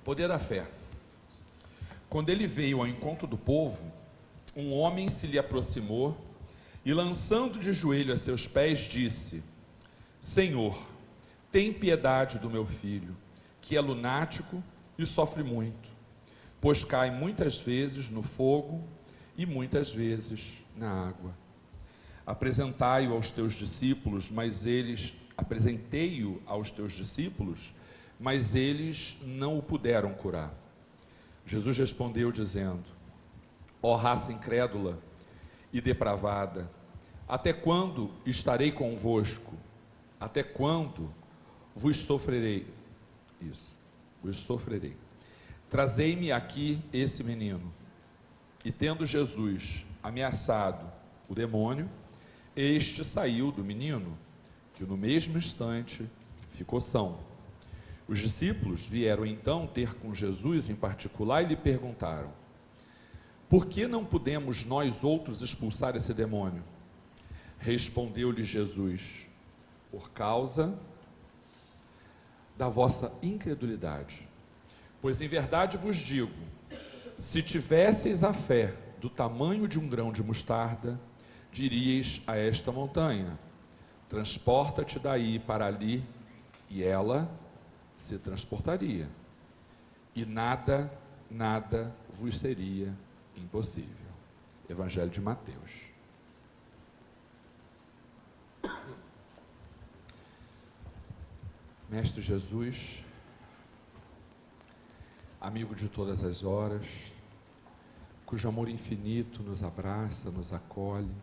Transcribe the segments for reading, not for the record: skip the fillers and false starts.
Poder da fé. Quando ele veio ao encontro do povo, um homem se lhe aproximou e, lançando de joelho a seus pés, disse: Senhor, tem piedade do meu filho, que é lunático e sofre muito, pois cai muitas vezes no fogo e muitas vezes na água. Apresentei-o aos teus discípulos, mas eles não o puderam curar. Jesus respondeu dizendo: Ó raça incrédula e depravada, até quando estarei convosco? Até quando vos sofrerei? Vos sofrerei. Trazei-me aqui esse menino. E tendo Jesus ameaçado o demônio, este saiu do menino, que no mesmo instante ficou são. Os discípulos vieram então ter com Jesus em particular e lhe perguntaram: Por que não podemos nós outros expulsar esse demônio? Respondeu-lhe Jesus: Por causa da vossa incredulidade. Pois em verdade vos digo, se tivesseis a fé do tamanho de um grão de mostarda, diríeis a esta montanha: transporta-te daí para ali, e ela se transportaria, e nada vos seria impossível. Evangelho de Mateus. Mestre Jesus, amigo de todas as horas, cujo amor infinito nos abraça, nos acolhe,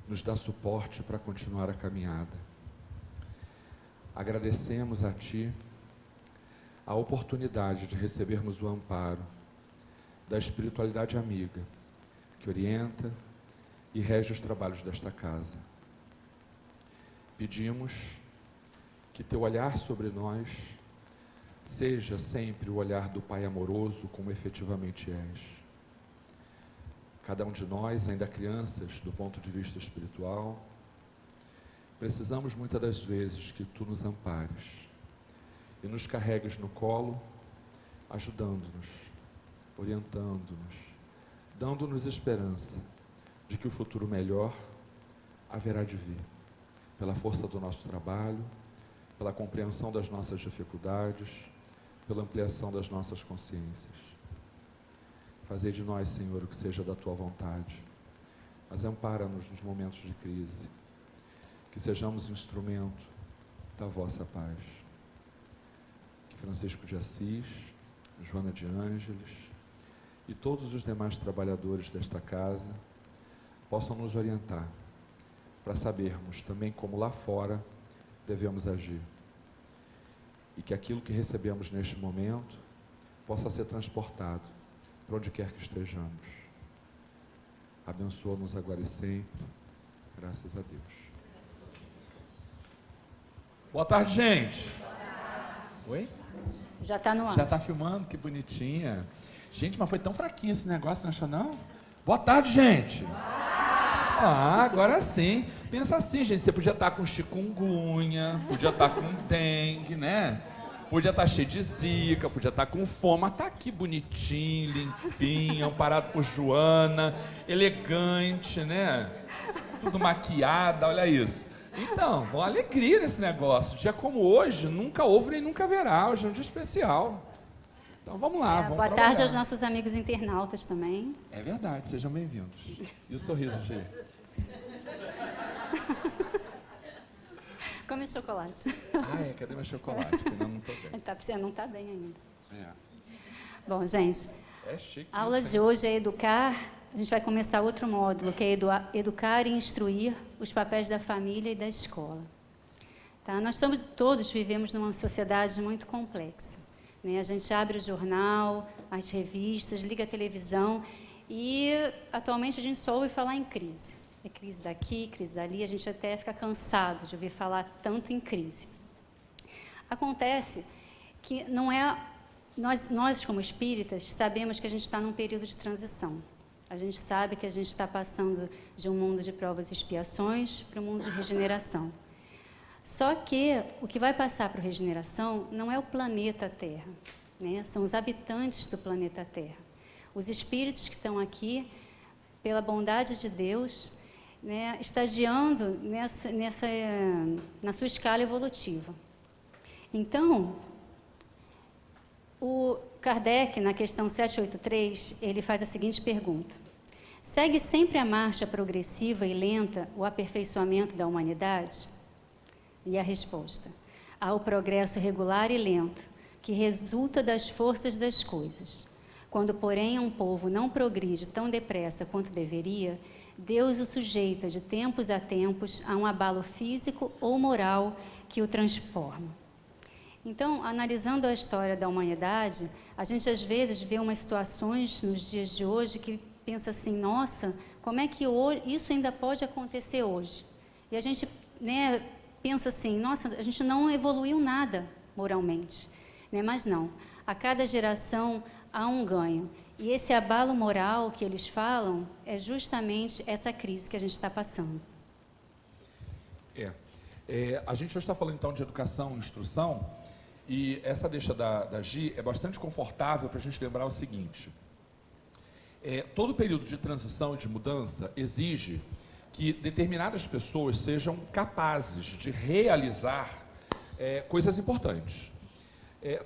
nos dá suporte para continuar a caminhada. Agradecemos a Ti a oportunidade de recebermos o amparo da espiritualidade amiga, que orienta e rege os trabalhos desta casa. Pedimos que Teu olhar sobre nós seja sempre o olhar do Pai amoroso, como efetivamente és. Cada um de nós, ainda crianças do ponto de vista espiritual, precisamos muitas das vezes que Tu nos ampares e nos carregues no colo, ajudando-nos, orientando-nos, dando-nos esperança de que o futuro melhor haverá de vir, pela força do nosso trabalho, pela compreensão das nossas dificuldades, pela ampliação das nossas consciências. Fazei de nós, Senhor, o que seja da Tua vontade, mas ampara-nos nos momentos de crise, que sejamos instrumento da vossa paz. Que Francisco de Assis, Joana de Ângeles e todos os demais trabalhadores desta casa possam nos orientar para sabermos também como lá fora devemos agir, e que aquilo que recebemos neste momento possa ser transportado para onde quer que estejamos. Abençoa-nos agora e sempre, graças a Deus. Boa tarde, gente. Oi? Já está no ar. Já está filmando, que bonitinha. Gente, mas foi tão fraquinho esse negócio, não achou não? Boa tarde, gente. Ah, agora sim. Pensa assim, gente, você podia estar com chikungunya, podia estar com dengue, né? Podia estar cheio de zika, podia estar com fome, mas está aqui bonitinho, limpinho, amparado por Joana, elegante, né? Tudo maquiada, olha isso. Então, uma alegria nesse negócio. Dia como hoje, nunca houve nem nunca haverá. Hoje é um dia especial. Então vamos lá, vamos Boa trabalhar. tarde aos nossos amigos internautas também. É verdade, sejam bem-vindos. E o sorriso, Gê? Come chocolate. Ah, cadê meu chocolate? Que ainda não estou bem. Você não está bem ainda. É. Bom, gente, É chique. a aula de hoje é educar. A gente vai começar outro módulo, que é educar e instruir os papéis da família e da escola. Tá? Nós todos vivemos numa sociedade muito complexa, né? A gente abre o jornal, as revistas, liga a televisão e atualmente a gente só ouve falar em crise. É crise daqui, crise dali, a gente até fica cansado de ouvir falar tanto em crise. Acontece que não é... Nós como espíritas, sabemos que a gente está num período de transição. A gente sabe que a gente está passando de um mundo de provas e expiações para um mundo de regeneração. Só que o que vai passar para a regeneração não é o planeta Terra, né? São os habitantes do planeta Terra. Os espíritos que estão aqui, pela bondade de Deus, né, estagiando na sua escala evolutiva. Então, o Kardec, na questão 783, ele faz a seguinte pergunta: segue sempre a marcha progressiva e lenta o aperfeiçoamento da humanidade? E a resposta: há o progresso regular e lento, que resulta das forças das coisas. Quando, porém, um povo não progride tão depressa quanto deveria, Deus o sujeita de tempos a tempos a um abalo físico ou moral que o transforma. Então, analisando a história da humanidade, a gente às vezes vê umas situações nos dias de hoje que pensa assim: nossa, como é que isso ainda pode acontecer hoje? E a gente, né, pensa assim: nossa, a gente não evoluiu nada moralmente, né? Mas não, a cada geração há um ganho. E esse abalo moral que eles falam é justamente essa crise que a gente está passando. A gente hoje está falando então de educação e instrução, e essa deixa da Gi é bastante confortável para a gente lembrar o seguinte: todo período de transição e de mudança exige que determinadas pessoas sejam capazes de realizar coisas importantes.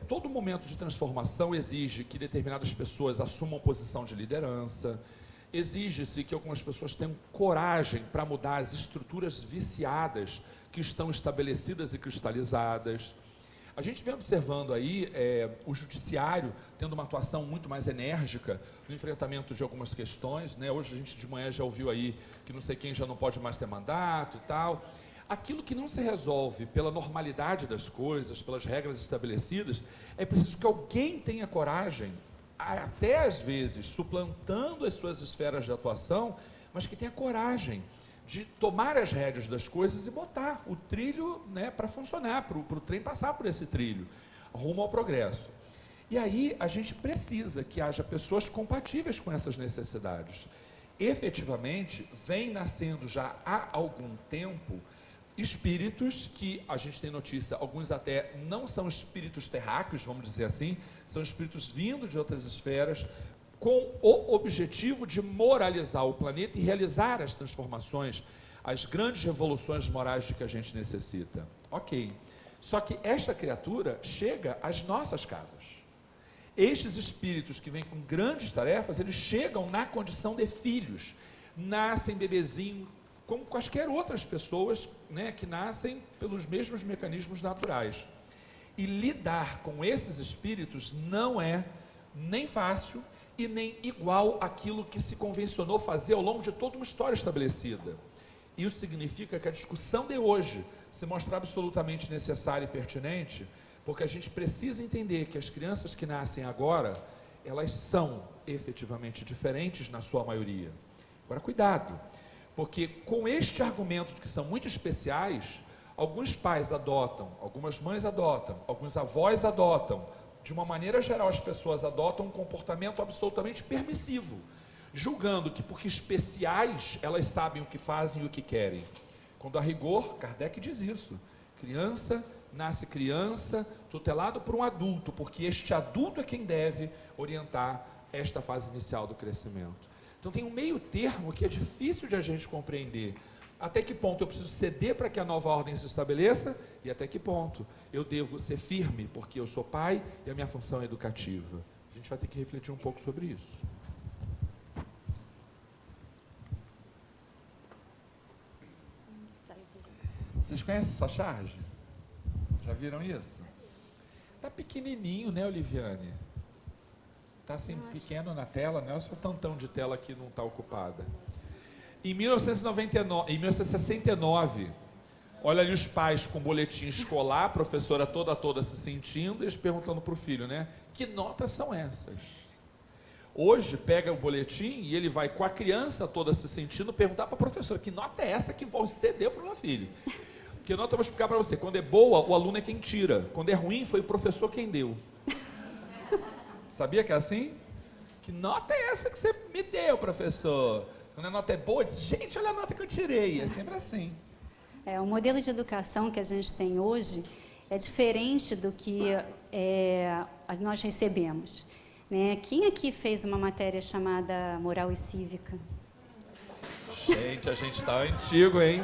Todo momento de transformação exige que determinadas pessoas assumam posição de liderança, exige-se que algumas pessoas tenham coragem para mudar as estruturas viciadas que estão estabelecidas e cristalizadas. A gente vem observando aí o judiciário tendo uma atuação muito mais enérgica no enfrentamento de algumas questões, né? Hoje a gente de manhã já ouviu aí que não sei quem já não pode mais ter mandato e tal. Aquilo que não se resolve pela normalidade das coisas, pelas regras estabelecidas, é preciso que alguém tenha coragem, até às vezes suplantando as suas esferas de atuação, mas que tenha coragem de tomar as rédeas das coisas e botar o trilho, né, para funcionar, para o trem passar por esse trilho, rumo ao progresso. E aí a gente precisa que haja pessoas compatíveis com essas necessidades. Efetivamente, vem nascendo já há algum tempo espíritos que a gente tem notícia, alguns até não são espíritos terráqueos, vamos dizer assim, são espíritos vindo de outras esferas, com o objetivo de moralizar o planeta e realizar as transformações, as grandes revoluções morais de que a gente necessita. Ok. Só que esta criatura chega às nossas casas. Estes espíritos que vêm com grandes tarefas, eles chegam na condição de filhos, nascem bebezinho, como quaisquer outras pessoas, né, que nascem pelos mesmos mecanismos naturais. E lidar com esses espíritos não é nem fácil e nem igual àquilo que se convencionou fazer ao longo de toda uma história estabelecida. Isso significa que a discussão de hoje se mostra absolutamente necessária e pertinente, porque a gente precisa entender que as crianças que nascem agora, elas são efetivamente diferentes na sua maioria. Agora, cuidado, porque com este argumento de que são muito especiais, alguns pais adotam, algumas mães adotam, alguns avós adotam, de uma maneira geral as pessoas adotam um comportamento absolutamente permissivo, julgando que porque especiais elas sabem o que fazem e o que querem. Quando a rigor, Kardec diz isso: criança nasce criança, tutelado por um adulto, porque este adulto é quem deve orientar esta fase inicial do crescimento. Então tem um meio termo que é difícil de a gente compreender. Até que ponto eu preciso ceder para que a nova ordem se estabeleça e até que ponto eu devo ser firme, porque eu sou pai e a minha função é educativa. A gente vai ter que refletir um pouco sobre isso. Vocês conhecem essa charge? Já viram isso? Tá pequenininho, né, Oliviane? Tá assim pequeno na tela, não é o seu tantão de tela que não está ocupada. Em 1969, olha ali os pais com boletim escolar, a professora toda se sentindo, eles perguntando para o filho, né? Que notas são essas? Hoje pega o boletim e ele vai com a criança toda se sentindo perguntar para a professora, que nota é essa que você deu para o meu filho? Que nota eu vou explicar para você, quando é boa, o aluno é quem tira, quando é ruim, foi o professor quem deu. Sabia que é assim? Que nota é essa que você me deu, professor? Quando a nota é boa, diz, gente, olha a nota que eu tirei. É sempre assim. O modelo de educação que a gente tem hoje é diferente do que nós recebemos. Né? Quem aqui fez uma matéria chamada Moral e Cívica? Gente, a gente está antigo, hein?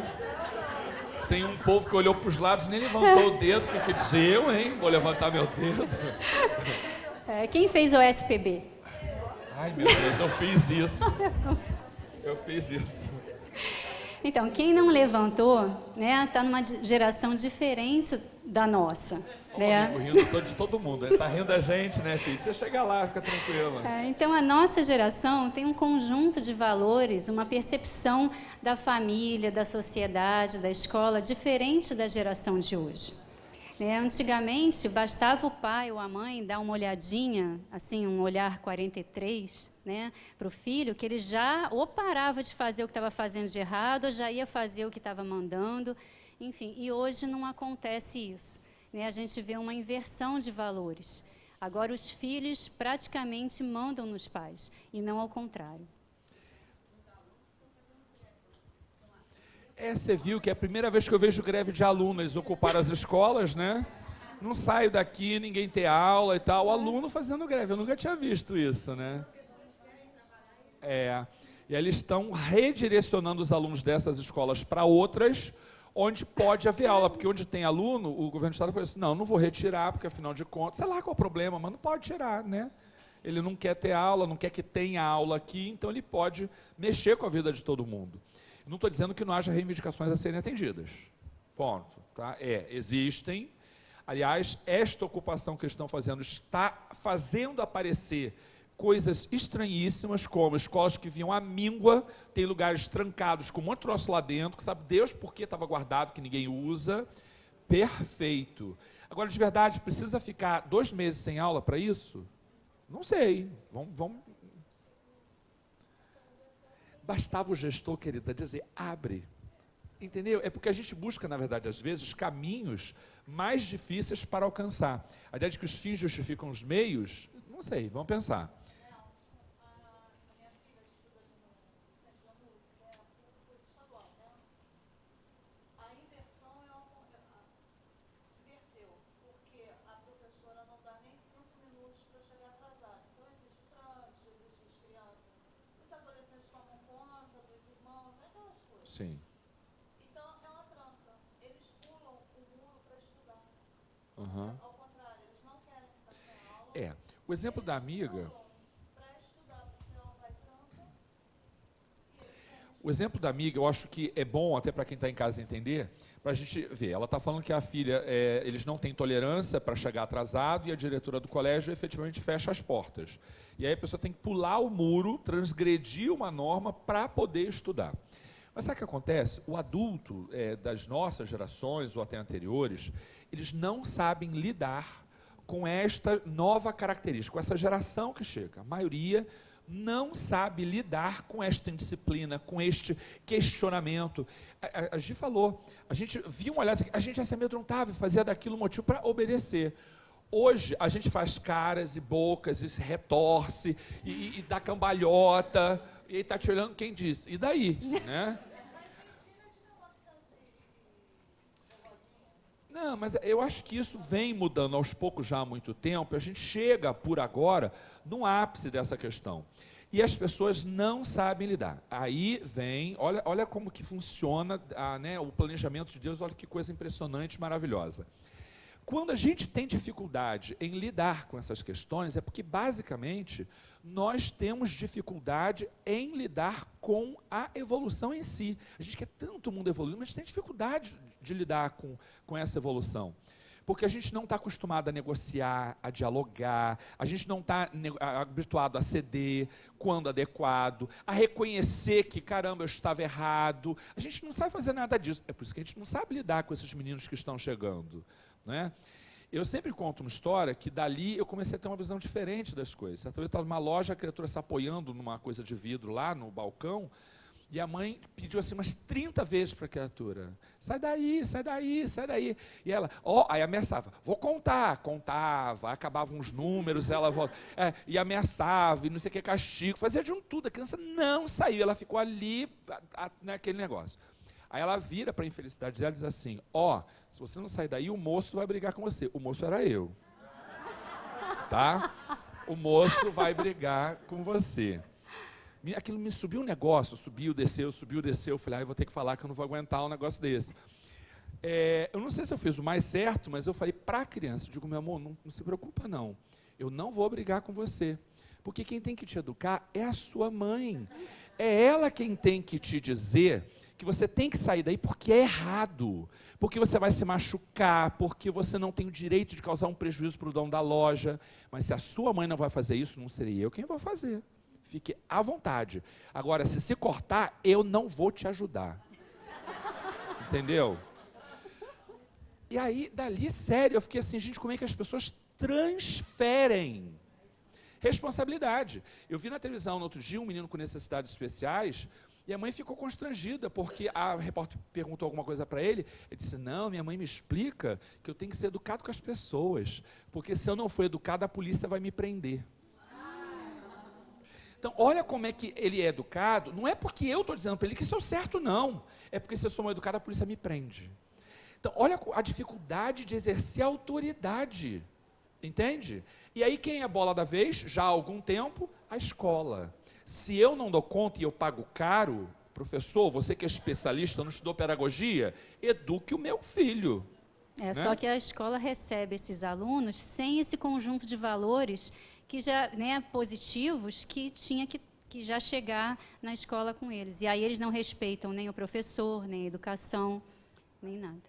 Tem um povo que olhou para os lados e nem levantou o dedo, que quer dizer eu, hein? Vou levantar meu dedo. Quem fez o SPB? Ai, meu Deus, eu fiz isso. Eu fiz isso. Então, quem não levantou, né, está numa geração diferente da nossa. Né? Rindo de todo mundo, né? Tá rindo da gente, né, filho? Você chega lá, fica tranquila. Então, a nossa geração tem um conjunto de valores, uma percepção da família, da sociedade, da escola, diferente da geração de hoje. Né? Antigamente, bastava o pai ou a mãe dar uma olhadinha, assim, um olhar 43, né, para o filho, que ele já ou parava de fazer o que estava fazendo de errado, ou já ia fazer o que estava mandando, enfim. E hoje não acontece isso. Né? A gente vê uma inversão de valores. Agora, os filhos praticamente mandam nos pais, e não ao contrário. Você viu que é a primeira vez que eu vejo greve de aluno, eles ocuparam as escolas, né? Não saio daqui, ninguém tem aula e tal, o aluno fazendo greve, eu nunca tinha visto isso, né? E eles estão redirecionando os alunos dessas escolas para outras, onde pode haver aula, porque onde tem aluno, o governo do estado falou assim, não vou retirar, porque afinal de contas, sei lá qual é o problema, mas não pode tirar, né? Ele não quer ter aula, não quer que tenha aula aqui, então ele pode mexer com a vida de todo mundo. Não estou dizendo que não haja reivindicações a serem atendidas. Ponto. Tá? Existem. Aliás, esta ocupação que eles estão fazendo está fazendo aparecer coisas estranhíssimas, como escolas que vinham à míngua, tem lugares trancados com um monte de troço lá dentro, que sabe Deus por que estava guardado, que ninguém usa. Perfeito. Agora, de verdade, precisa ficar 2 meses sem aula para isso? Não sei. Vamos. Bastava o gestor, querida, dizer, abre. Entendeu? É porque a gente busca, na verdade, às vezes, caminhos mais difíceis para alcançar. A ideia de que os fins justificam os meios, não sei, vamos pensar. Sim. Então, ela tranca. Eles pulam o muro para estudar. Uhum. Ao contrário, eles não querem ficar sem aula. O exemplo da amiga... Para estudar, porque ela vai tranca. O exemplo da amiga, eu acho que é bom, até para quem está em casa entender, para a gente ver. Ela está falando que a filha, eles não têm tolerância para chegar atrasado e a diretora do colégio efetivamente fecha as portas. E aí a pessoa tem que pular o muro, transgredir uma norma para poder estudar. Mas sabe o que acontece? O adulto das nossas gerações, ou até anteriores, eles não sabem lidar com esta nova característica, com essa geração que chega. A maioria não sabe lidar com esta indisciplina, com este questionamento. A Gi falou, a gente via um olhar, a gente já se amedrontava e fazia daquilo um motivo para obedecer. Hoje, a gente faz caras e bocas, e se retorce, e dá cambalhota, e ele está te olhando, quem diz? E daí? Né? Não, mas eu acho que isso vem mudando aos poucos já há muito tempo, a gente chega, por agora, no ápice dessa questão. E as pessoas não sabem lidar. Aí vem, olha como que funciona o planejamento de Deus, olha que coisa impressionante, maravilhosa. Quando a gente tem dificuldade em lidar com essas questões, é porque, basicamente, nós temos dificuldade em lidar com a evolução em si. A gente quer tanto o mundo evoluir, mas a gente tem dificuldade de lidar com essa evolução. Porque a gente não está acostumado a negociar, a dialogar, a gente não está habituado a ceder quando adequado, a reconhecer que, caramba, eu estava errado. A gente não sabe fazer nada disso. É por isso que a gente não sabe lidar com esses meninos que estão chegando. Né? Eu sempre conto uma história que dali eu comecei a ter uma visão diferente das coisas. Certa vez eu estava numa loja, a criatura se apoiando numa coisa de vidro lá no balcão, e a mãe pediu assim umas 30 vezes para a criatura, sai daí, sai daí, sai daí. E ela, aí ameaçava, vou contar, contava, acabavam os números, ela volta, e ameaçava, e não sei o que, castigo, fazia de um tudo, a criança não saiu, ela ficou ali naquele negócio. Aí ela vira para a infelicidade dela e diz assim, se você não sair daí, o moço vai brigar com você. O moço era eu. tá? O moço vai brigar com você. Aquilo me subiu um negócio, subiu, desceu. Eu falei, eu vou ter que falar que eu não vou aguentar um negócio desse. Eu não sei se eu fiz o mais certo, mas eu falei para a criança, eu digo, meu amor, não se preocupa não, eu não vou brigar com você, porque quem tem que te educar é a sua mãe, é ela quem tem que te dizer que você tem que sair daí porque é errado, porque você vai se machucar, porque você não tem o direito de causar um prejuízo para o dono da loja, mas se a sua mãe não vai fazer isso, não serei eu quem vou fazer, fique à vontade. Agora, se cortar, eu não vou te ajudar, entendeu? E aí, dali, sério, eu fiquei assim, gente, como é que as pessoas transferem responsabilidade? Eu vi na televisão no outro dia um menino com necessidades especiais e a mãe ficou constrangida porque a repórter perguntou alguma coisa para ele. Ele disse, não, minha mãe me explica que eu tenho que ser educado com as pessoas, porque se eu não for educado, a polícia vai me prender. Então, olha como é que ele é educado, não é porque eu estou dizendo para ele que isso é o certo, não. É porque se eu sou mal educado, a polícia me prende. Então, olha a dificuldade de exercer a autoridade, entende? E aí quem é a bola da vez, já há algum tempo? A escola. Se eu não dou conta e eu pago caro, professor, você que é especialista, não estudou pedagogia, eduque o meu filho. Né? Só que a escola recebe esses alunos sem esse conjunto de valores que já, né, positivos que tinha que já chegar na escola com eles. E aí eles não respeitam nem o professor, nem a educação, nem nada.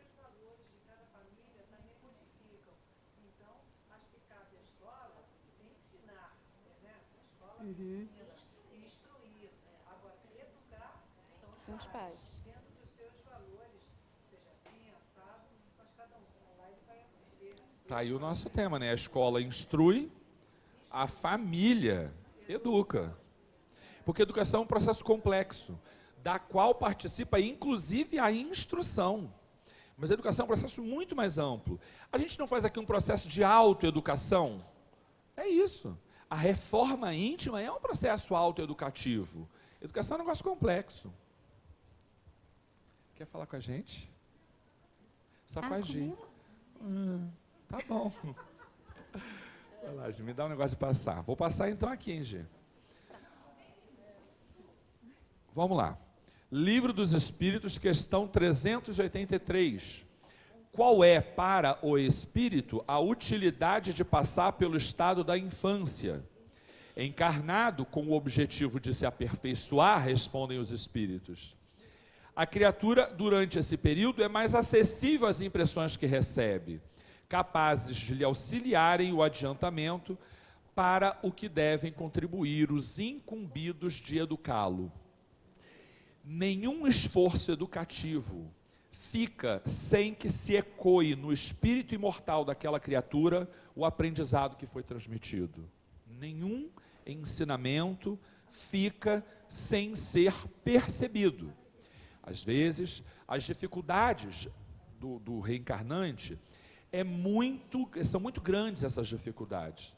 Uhum. E instruir, agora educar São os pais. dentro dos seus valores, seja assim, assado, faz cada um. Lá ele vai aprender. Tá aí o nosso tema, né? A escola instrui, a família educa. Porque a educação é um processo complexo, da qual participa inclusive a instrução. Mas a educação é um processo muito mais amplo. A gente não faz aqui um processo de autoeducação? É isso. A reforma íntima é um processo autoeducativo. Educação é um negócio complexo. Quer falar com a gente? Só com a Gi. Tá bom. Vai lá, Gi, me dá um negócio de passar. Vou passar então aqui, hein, Gi. Vamos lá. Livro dos Espíritos, questão 383. Qual é para o espírito a utilidade de passar pelo estado da infância? Encarnado com o objetivo de se aperfeiçoar, respondem os espíritos. A criatura, durante esse período, é mais acessível às impressões que recebe, capazes de lhe auxiliarem o adiantamento para o que devem contribuir os incumbidos de educá-lo. Nenhum esforço educativo fica sem que se ecoe no espírito imortal daquela criatura o aprendizado que foi transmitido. Nenhum ensinamento fica sem ser percebido. Às vezes, as dificuldades do reencarnante são muito grandes, essas dificuldades.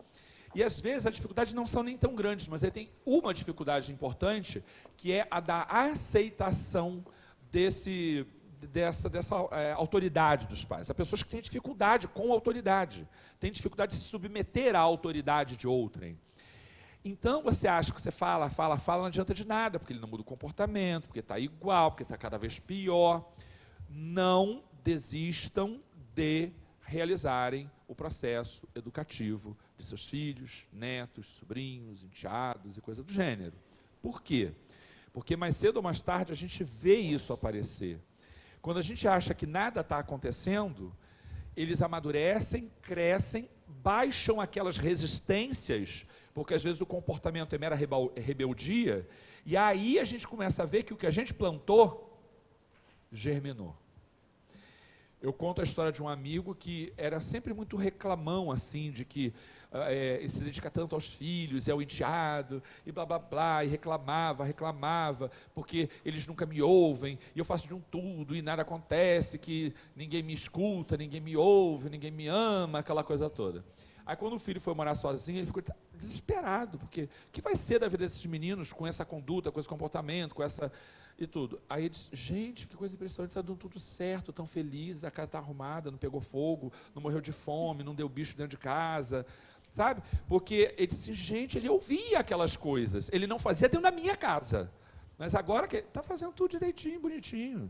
E às vezes as dificuldades não são nem tão grandes, mas ele tem uma dificuldade importante, que é a da aceitação dessa autoridade dos pais. Há pessoas que têm dificuldade com a autoridade, têm dificuldade de se submeter à autoridade de outrem. Então você acha que você fala, não adianta de nada, porque ele não muda o comportamento, porque está igual, porque está cada vez pior. Não desistam de realizarem o processo educativo de seus filhos, netos, sobrinhos, enteados e coisa do gênero. Por quê? Porque mais cedo ou mais tarde a gente vê isso aparecer. Quando a gente acha que nada está acontecendo, eles amadurecem, crescem, baixam aquelas resistências, porque às vezes o comportamento é mera rebeldia, e aí a gente começa a ver que o que a gente plantou germinou. Eu conto a história de um amigo que era sempre muito reclamão, assim, de que ele se dedica tanto aos filhos, e ao enteado, e blá blá blá, e reclamava, porque eles nunca me ouvem, e eu faço de um tudo, e nada acontece, que ninguém me escuta, ninguém me ouve, ninguém me ama, aquela coisa toda. Aí quando o filho foi morar sozinho, ele ficou desesperado, porque o que vai ser da vida desses meninos com essa conduta, com esse comportamento, com essa... e tudo. Aí ele disse, gente, que coisa impressionante, está dando tudo certo, tão feliz, a casa está arrumada, não pegou fogo, não morreu de fome, não deu bicho dentro de casa, sabe? Porque ele disse, gente, ele ouvia aquelas coisas, ele não fazia dentro da minha casa, mas agora que está fazendo tudo direitinho, bonitinho.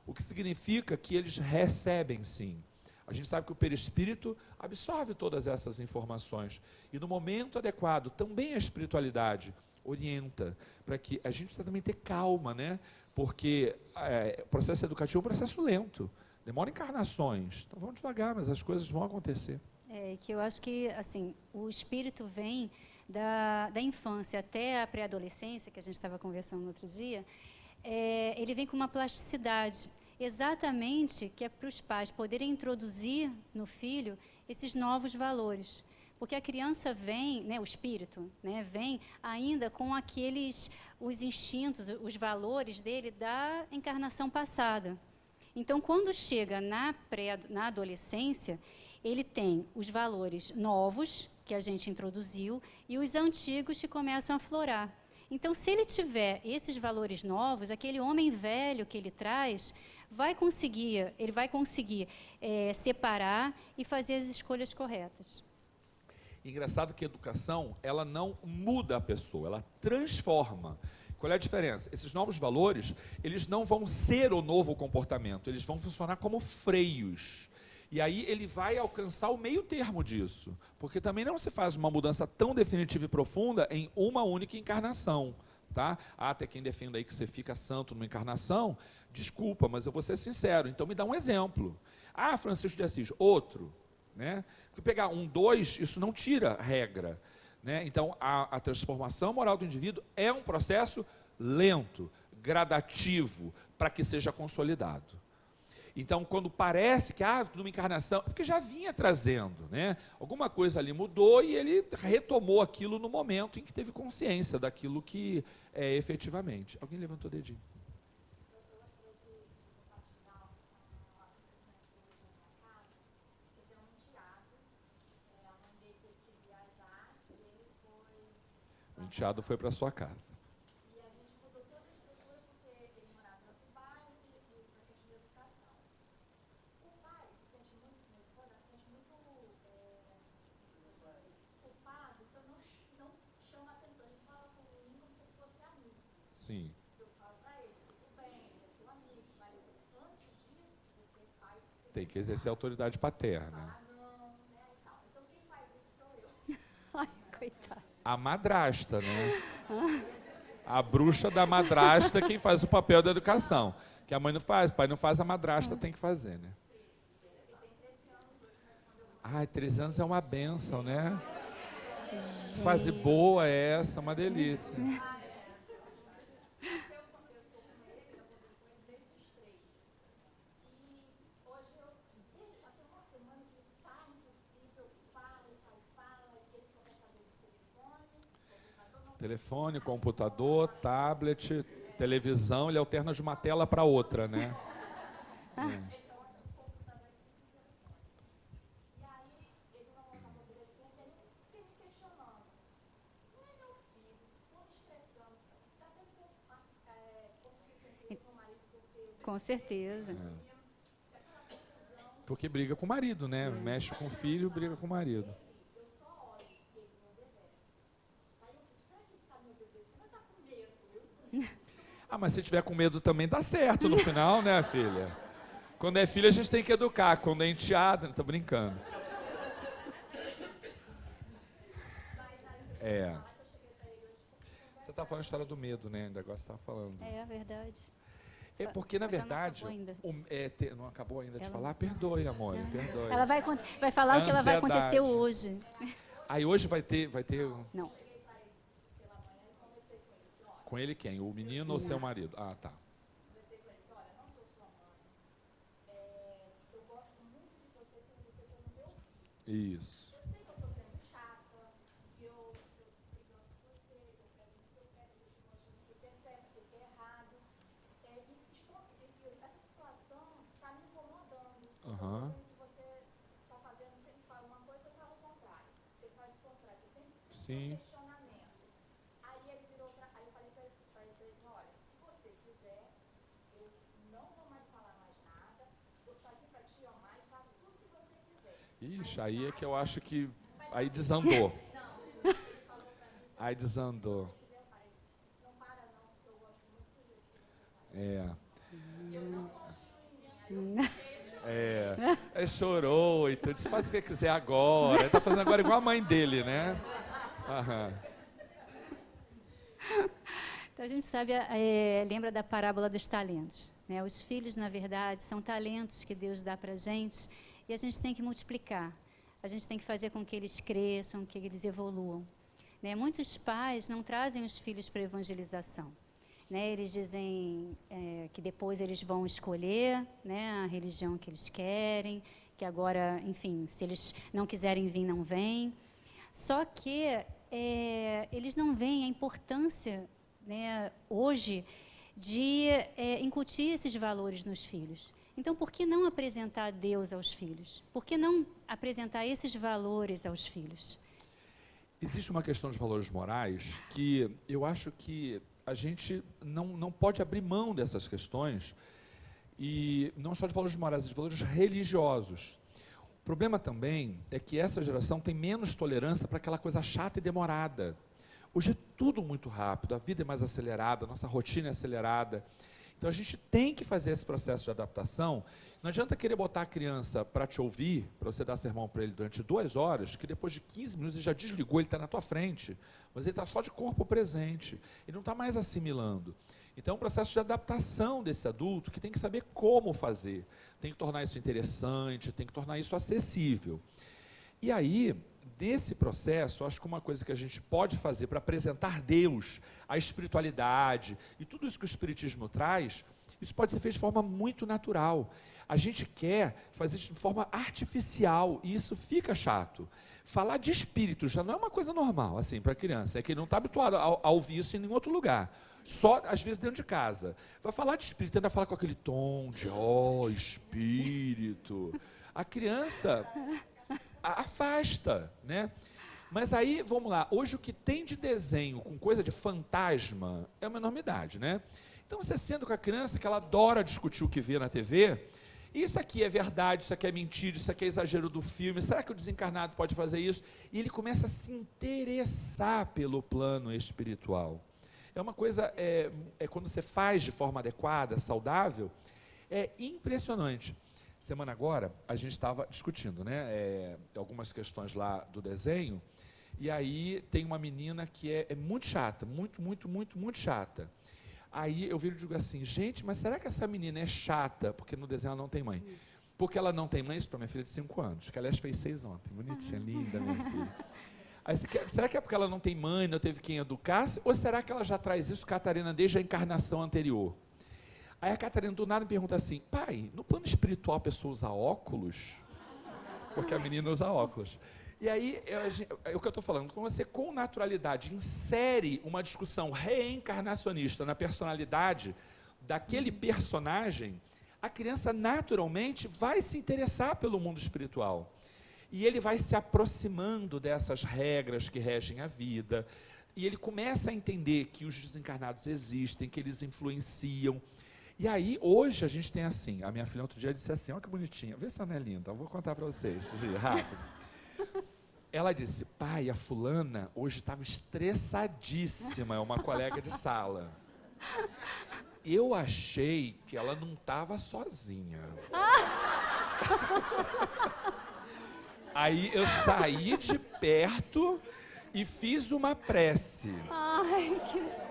O que significa que eles recebem, sim. A gente sabe que o perispírito absorve todas essas informações. E no momento adequado, também a espiritualidade orienta para que a gente precisa também ter calma, né? Porque o processo educativo é um processo lento, demora encarnações. Então vamos devagar, mas as coisas vão acontecer. Que eu acho que assim, o espírito vem da infância até a pré-adolescência, que a gente estava conversando no outro dia, ele vem com uma plasticidade. Exatamente, que é para os pais poderem introduzir no filho esses novos valores. Porque a criança vem, né, o espírito, né, vem ainda com os instintos, os valores dele da encarnação passada. Então, quando chega na adolescência, ele tem os valores novos, que a gente introduziu, e os antigos que começam a aflorar. Então, se ele tiver esses valores novos, aquele homem velho que ele traz, ele vai conseguir separar e fazer as escolhas corretas. Engraçado que a educação, ela não muda a pessoa, ela transforma. Qual é a diferença? Esses novos valores, eles não vão ser o novo comportamento, eles vão funcionar como freios. E aí ele vai alcançar o meio termo disso, porque também não se faz uma mudança tão definitiva e profunda em uma única encarnação. Tá? Até quem defende aí que você fica santo numa encarnação, desculpa, mas eu vou ser sincero, então me dá um exemplo. Francisco de Assis, outro. Né? Porque pegar 1, 2, isso não tira regra. Né? Então, a transformação moral do indivíduo é um processo lento, gradativo, para que seja consolidado. Então, quando parece que, numa encarnação, porque já vinha trazendo, né? Alguma coisa ali mudou e ele retomou aquilo no momento em que teve consciência daquilo que é efetivamente. Alguém levantou o dedinho. O enteado foi para sua casa. Sim. Tem que exercer a autoridade paterna. Ai, coitado. A madrasta, né? A bruxa da madrasta é quem faz o papel da educação. Que a mãe não faz, o pai não faz, a madrasta tem que fazer, né? 13 anos é uma bênção, né? Fase boa é essa, uma delícia. Telefone, computador, tablet, televisão, ele alterna de uma tela para outra, né? Com certeza. Porque briga com o marido, né? Mexe com o filho, briga com o marido. Mas se tiver com medo também dá certo no final, né, filha? Quando é filha a gente tem que educar, quando é enteada, não tô brincando. Você tá falando a história do medo, né? Ainda agora você tá falando. É verdade. Porque, na verdade, não acabou ainda de falar? Perdoe, amor, perdoe. Ela vai falar o que ela vai acontecer hoje. Aí hoje vai ter... Não. Com ele quem? O menino ou seu marido? Tá. Isso. Sim. Ixi, aí é que eu acho que Aí desandou. Aí desandou. Chorou e tudo. Disse, faz o que quiser agora. Ele tá fazendo agora igual a mãe dele, né? Aham. Então a gente sabe, lembra da parábola dos talentos, né? Os filhos, na verdade, são talentos que Deus dá para a gente e a gente tem que multiplicar. A gente tem que fazer com que eles cresçam, que eles evoluam, né? Muitos pais não trazem os filhos para a evangelização, né? Eles dizem que depois eles vão escolher, né, a religião que eles querem, que agora, enfim, se eles não quiserem vir, não vêm. Só que eles não veem a importância, né, hoje, de incutir esses valores nos filhos. Então, por que não apresentar Deus aos filhos? Por que não apresentar esses valores aos filhos? Existe uma questão de valores morais que eu acho que a gente não pode abrir mão dessas questões, e não só de valores morais, de valores religiosos. O problema também é que essa geração tem menos tolerância para aquela coisa chata e demorada. Hoje é tudo muito rápido, a vida é mais acelerada, a nossa rotina é acelerada. Então a gente tem que fazer esse processo de adaptação. Não adianta querer botar a criança para te ouvir, para você dar sermão para ele durante 2 horas, que depois de 15 minutos ele já desligou, ele está na tua frente, mas ele está só de corpo presente, ele não está mais assimilando. Então é um processo de adaptação desse adulto que tem que saber como fazer, tem que tornar isso interessante, tem que tornar isso acessível. E aí, nesse processo, acho que uma coisa que a gente pode fazer para apresentar Deus, a espiritualidade e tudo isso que o Espiritismo traz, isso pode ser feito de forma muito natural. A gente quer fazer isso de forma artificial e isso fica chato. Falar de espírito já não é uma coisa normal, assim, para a criança, é que ele não está habituado a ouvir isso em nenhum outro lugar. Só, às vezes, dentro de casa. Vai falar de espírito, ainda fala com aquele tom de, espírito. A criança afasta, né? Mas aí, vamos lá, hoje o que tem de desenho com coisa de fantasma é uma enormidade, né? Então você senta com a criança que ela adora discutir o que vê na TV, isso aqui é verdade, isso aqui é mentira, isso aqui é exagero do filme, será que o desencarnado pode fazer isso? E ele começa a se interessar pelo plano espiritual. É uma coisa, quando você faz de forma adequada, saudável, é impressionante. Semana agora, a gente estava discutindo, né, algumas questões lá do desenho, e aí tem uma menina que é muito chata, muito chata. Aí eu viro e digo assim, gente, mas será que essa menina é chata, porque no desenho ela não tem mãe? Porque ela não tem mãe, isso para minha filha de 5 anos, que aliás fez 6 ontem, bonitinha, linda minha filha. Aí, será que é porque ela não tem mãe, não teve quem educasse, ou será que ela já traz isso, Catarina, desde a encarnação anterior? Aí a Catarina do nada me pergunta assim, pai, no plano espiritual a pessoa usa óculos? Porque a menina usa óculos. E aí, é o que eu estou falando, quando você com naturalidade insere uma discussão reencarnacionista na personalidade daquele personagem, a criança naturalmente vai se interessar pelo mundo espiritual. E ele vai se aproximando dessas regras que regem a vida, e ele começa a entender que os desencarnados existem, que eles influenciam. E aí, hoje, a gente tem assim, a minha filha outro dia disse assim, olha que bonitinha, vê se ela não é linda, eu vou contar para vocês, rápido. Ela disse, pai, a fulana hoje estava estressadíssima, é uma colega de sala. Eu achei que ela não estava sozinha. Aí eu saí de perto e fiz uma prece. Ai, que...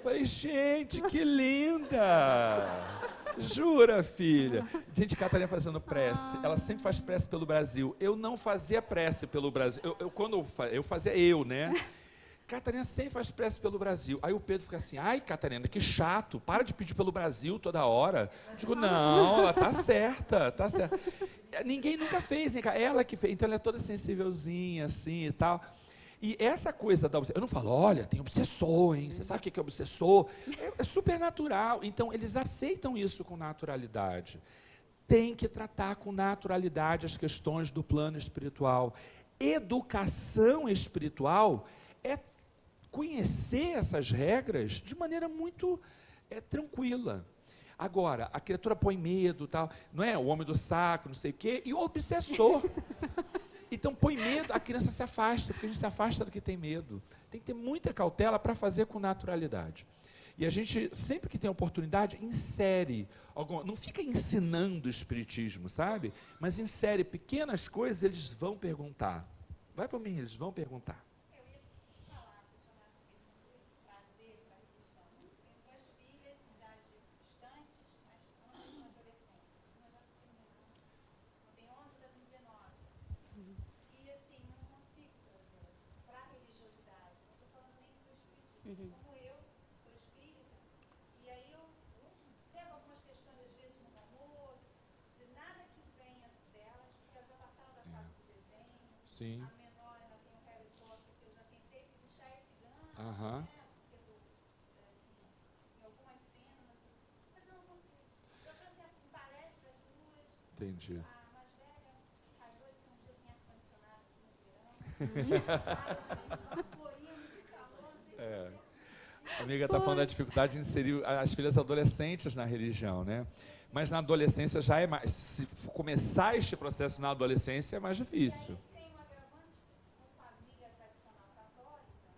Falei, gente, que linda! Jura, filha? Gente, Catarina fazendo prece, ela sempre faz prece pelo Brasil. Eu não fazia prece pelo Brasil. Quando eu fazia né? Catarina sempre faz prece pelo Brasil. Aí o Pedro fica assim, ai, Catarina, que chato, para de pedir pelo Brasil toda hora. Eu digo, não, ela tá certa, tá certa. Ninguém nunca fez, né? Ela que fez, então ela é toda sensívelzinha, assim e tal. E essa coisa da... Eu não falo, olha, tem obsessor, hein? Você sabe o que é obsessor? É super natural. Então, eles aceitam isso com naturalidade. Tem que tratar com naturalidade as questões do plano espiritual. Educação espiritual é conhecer essas regras de maneira muito tranquila. Agora, a criatura põe medo, tal, não é? O homem do saco, não sei o quê, e o obsessor. Então põe medo, a criança se afasta, porque a gente se afasta do que tem medo. Tem que ter muita cautela para fazer com naturalidade. E a gente, sempre que tem oportunidade, insere alguma, não fica ensinando o espiritismo, sabe? Mas insere pequenas coisas, eles vão perguntar. Vai para mim, eles vão perguntar. Como eu sou espírita, e aí eu pego algumas questões, às vezes, no almoço, de nada que venha delas, porque eu já passaram da fase do desenho. Sim. A menor ainda tem o Harry Potter, que eu já tentei puxar esse gancho, Aham. né? Porque em algumas cenas, mas eu não consigo. Eu trouxe em palestra as duas, Entendi. a mais velha, as duas são um dia sem ar-condicionado aqui no verão. Florindo de calor, não sei É. A amiga está falando da dificuldade de inserir as filhas adolescentes na religião, né? Mas na adolescência já é mais. Se começar este processo na adolescência é mais difícil. tem um agravante com família tradicional católica,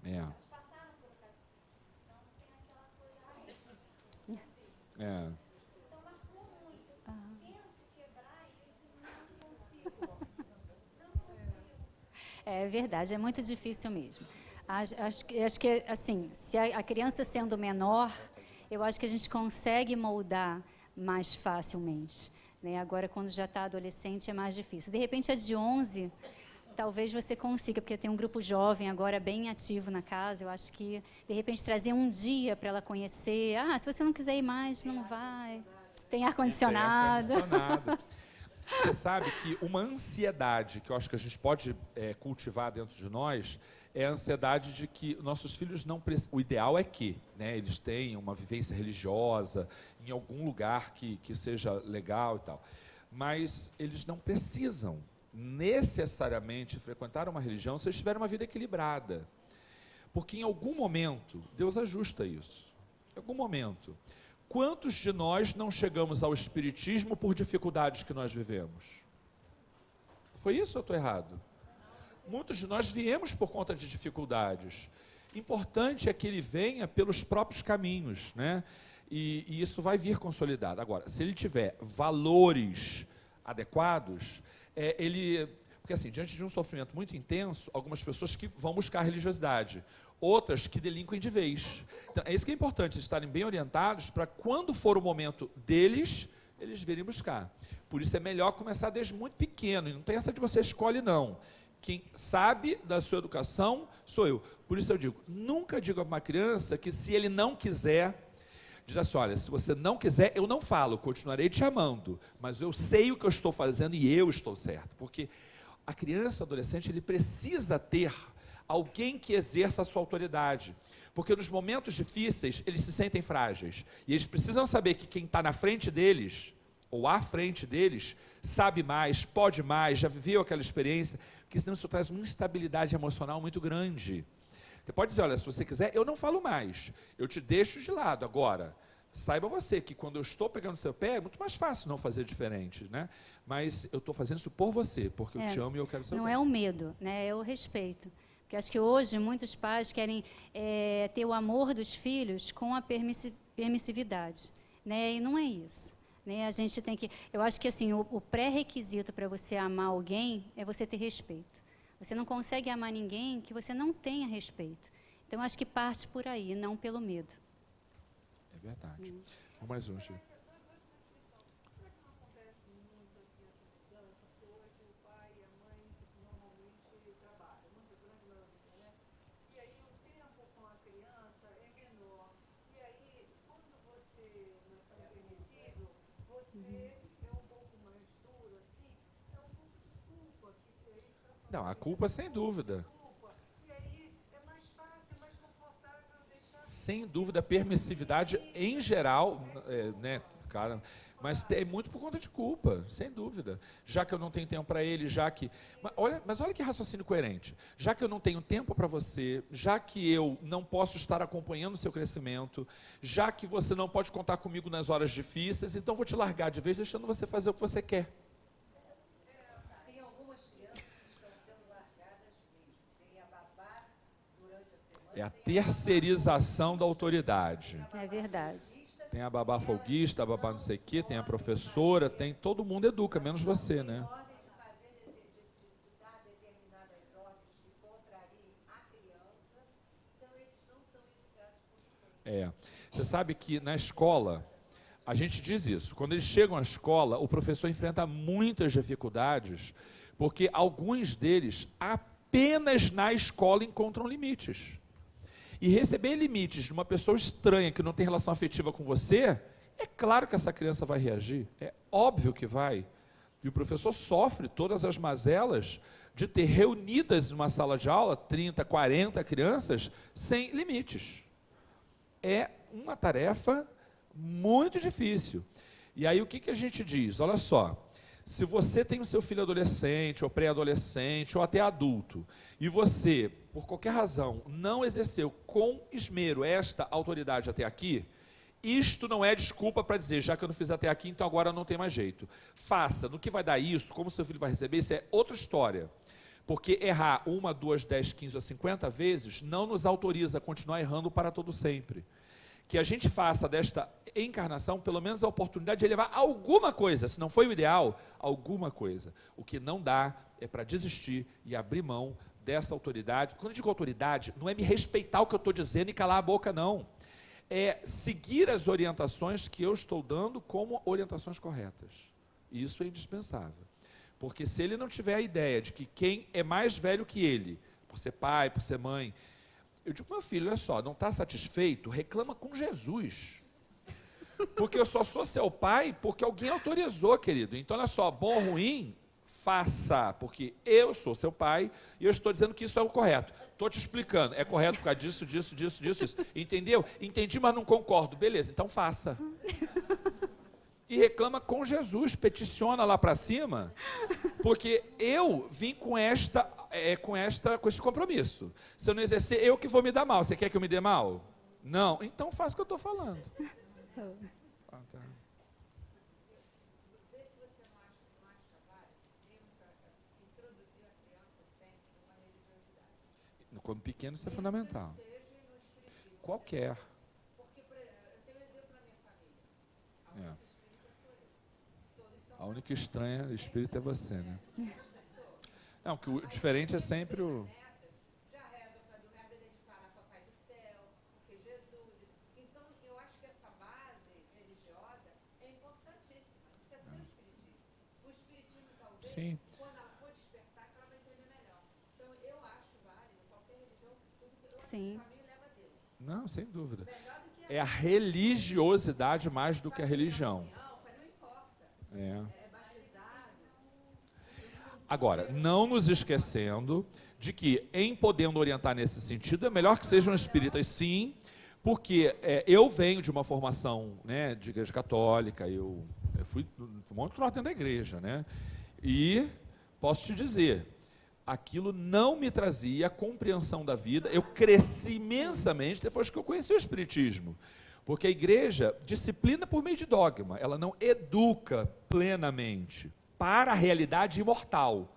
É. eles passaram pelo catecismo, então tem aquela coisa, É. então marcou muito. Tento quebrar isso, não consigo. É verdade, é muito difícil mesmo. Acho que, assim, se a criança sendo menor, eu acho que a gente consegue moldar mais facilmente, né? Agora, quando já está adolescente, é mais difícil. De repente, a de 11, talvez você consiga, porque tem um grupo jovem agora bem ativo na casa. Eu acho que, de repente, trazer um dia para ela conhecer. Ah, se você não quiser ir mais, não vai. Tem ar-condicionado. Tem ar-condicionado. Você sabe que uma ansiedade que eu acho que a gente pode cultivar dentro de nós é a ansiedade de que nossos filhos não precisam. O ideal é que, né, eles tenham uma vivência religiosa em algum lugar que seja legal e tal. Mas eles não precisam necessariamente frequentar uma religião se eles tiverem uma vida equilibrada. Porque em algum momento, Deus ajusta isso. Em algum momento. Quantos de nós não chegamos ao espiritismo por dificuldades que nós vivemos? Foi isso ou eu estou errado? Muitos de nós viemos por conta de dificuldades. Importante é que ele venha pelos próprios caminhos, né? E isso vai vir consolidado. Agora, se ele tiver valores adequados, porque assim, diante de um sofrimento muito intenso, algumas pessoas que vão buscar religiosidade, outras que delinquem de vez. Então, é isso que é importante, eles estarem bem orientados para quando for o momento deles, eles virem buscar. Por isso é melhor começar desde muito pequeno, e não tem essa de você escolhe não. Quem sabe da sua educação sou eu. Por isso eu digo, nunca diga para uma criança que se ele não quiser, diz assim, olha, se você não quiser, eu não falo, continuarei te amando, mas eu sei o que eu estou fazendo e eu estou certo. Porque a criança, o adolescente, ele precisa ter alguém que exerça a sua autoridade. Porque nos momentos difíceis, eles se sentem frágeis. E eles precisam saber que quem está na frente deles, ou à frente deles, sabe mais, pode mais, já viveu aquela experiência, porque senão isso traz uma instabilidade emocional muito grande. Você pode dizer, olha, se você quiser, eu não falo mais, eu te deixo de lado. Agora, saiba você que quando eu estou pegando seu pé, é muito mais fácil não fazer diferente, né? Mas eu estou fazendo isso por você, porque eu te amo e eu quero seu Não bem. é o medo, né? É o respeito. Porque acho que hoje muitos pais querem ter o amor dos filhos com a permissividade, né? E não é isso. Né? A gente tem que, eu acho que assim, o pré-requisito para você amar alguém é você ter respeito. Você não consegue amar ninguém que você não tenha respeito. Então, acho que parte por aí, não pelo medo. É verdade. Vamos mais um, Chico. Não, a culpa sem dúvida. Sem dúvida, a permissividade em geral, né, cara, mas é muito por conta de culpa, sem dúvida. Já que eu não tenho tempo para ele, já que... Mas olha que raciocínio coerente. Já que eu não tenho tempo para você, já que eu não posso estar acompanhando o seu crescimento, já que você não pode contar comigo nas horas difíceis, então vou te largar de vez, deixando você fazer o que você quer. Tem algumas crianças É a terceirização da autoridade. É verdade. Tem a babá folguista, a babá não sei o quê, tem a professora, tem... Todo mundo educa, menos você, né? Ordem de fazer, de dar determinadas ordens que contrariem a criança, então eles não são educados por ninguém. Você sabe que na escola, a gente diz isso. Quando eles chegam à escola, o professor enfrenta muitas dificuldades, porque alguns deles apenas na escola encontram limites. E receber limites de uma pessoa estranha que não tem relação afetiva com você, é claro que essa criança vai reagir, é óbvio que vai. E o professor sofre todas as mazelas de ter reunidas em uma sala de aula 30, 40 crianças sem limites. É uma tarefa muito difícil. E aí o que a gente diz? Olha só, se você tem o seu filho adolescente, ou pré-adolescente, ou até adulto, e você, por qualquer razão, não exerceu com esmero esta autoridade até aqui, isto não é desculpa para dizer, já que eu não fiz até aqui, então agora não tem mais jeito. Faça. No que vai dar isso, como seu filho vai receber, isso é outra história. Porque errar 1, 2, 10, 15 ou 50 vezes não nos autoriza a continuar errando para todo sempre. Que a gente faça desta encarnação, pelo menos a oportunidade de elevar alguma coisa, se não foi o ideal, alguma coisa. O que não dá é para desistir e abrir mão dessa autoridade. Quando eu digo autoridade, não é me respeitar o que eu estou dizendo e calar a boca, não. É seguir as orientações que eu estou dando como orientações corretas. Isso é indispensável. Porque se ele não tiver a ideia de que quem é mais velho que ele, por ser pai, por ser mãe, eu digo, meu filho, olha só, não está satisfeito? Reclama com Jesus. Porque eu só sou seu pai porque alguém autorizou, querido. Então, olha só, bom ou ruim, faça, porque eu sou seu pai e eu estou dizendo que isso é o correto. Estou te explicando, é correto por causa disso, disso, disso, disso. Entendeu? Entendi, mas não concordo. Beleza, então faça. E reclama com Jesus, peticiona lá para cima, porque eu vim com esse compromisso. Se eu não exercer, eu que vou me dar mal. Você quer que eu me dê mal? Não. Então faça o que eu estou falando. Ah, tá. Quando pequeno, isso é fundamental. Qualquer. Porque, por exemplo, eu tenho um exemplo na minha família. É. A única estranha espírita é você, né? Não, que o diferente é sempre o... Já rezam para do nada identificar a Papai do Céu, porque Jesus... Então, eu acho que essa base religiosa é importantíssima. Isso é pro espiritismo. O espiritismo, talvez, Sim. quando ela for despertar, que ela vai entender melhor. Então, eu acho válido, qualquer religião, tudo que eu acho que Sim. o caminho leva a Deus. Não, sem dúvida. Melhor do que É a religiosidade mais do que a religião. não importa. É. É batizado. Agora, não nos esquecendo de que, em podendo orientar nesse sentido, é melhor que sejam espíritas, sim, porque eu venho de uma formação, né, de igreja católica, eu fui um monte de troca dentro da igreja, né, e posso te dizer, aquilo não me trazia a compreensão da vida. Eu cresci imensamente depois que eu conheci o espiritismo, porque a igreja disciplina por meio de dogma, ela não educa plenamente para a realidade imortal.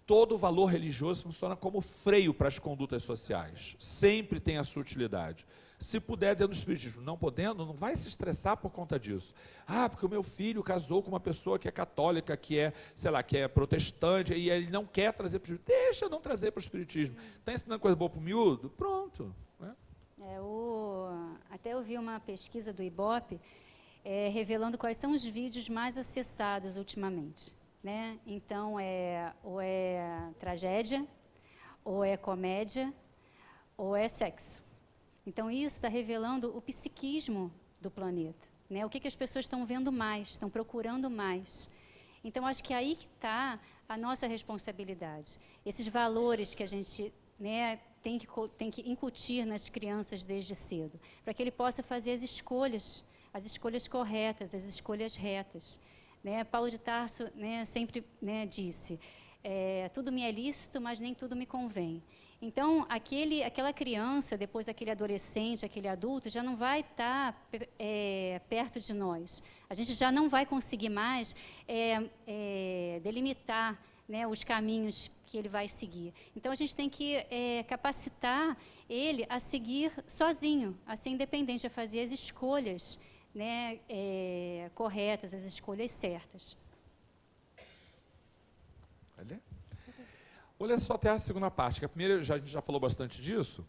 Todo valor religioso funciona como freio para as condutas sociais, sempre tem a sua utilidade. Se puder, dentro do espiritismo. Não podendo, não vai se estressar por conta disso. Ah, porque o meu filho casou com uma pessoa que é católica, que é, sei lá, que é protestante, e ele não quer trazer para o espiritismo. Deixa não trazer para o espiritismo. Está ensinando coisa boa para o miúdo? Pronto. Né? Até eu vi uma pesquisa do Ibope revelando quais são os vídeos mais acessados ultimamente. Né? Então, ou é tragédia, ou é comédia, ou é sexo. Então, isso está revelando o psiquismo do planeta. Né? O que as pessoas estão vendo mais, estão procurando mais. Então, acho que aí que está a nossa responsabilidade. Esses valores que a gente, né, tem que incutir nas crianças desde cedo, para que ele possa fazer as escolhas corretas, as escolhas retas. Né? Paulo de Tarso, né, sempre, né, disse, tudo me é lícito, mas nem tudo me convém. Então, aquela criança, depois aquele adolescente, aquele adulto, já não vai estar perto de nós. A gente já não vai conseguir mais delimitar, né, os caminhos que ele vai seguir. Então, a gente tem que capacitar ele a seguir sozinho, a ser independente, a fazer as escolhas, né, corretas, as escolhas certas. Olha só até a segunda parte, que a primeira a gente já falou bastante disso.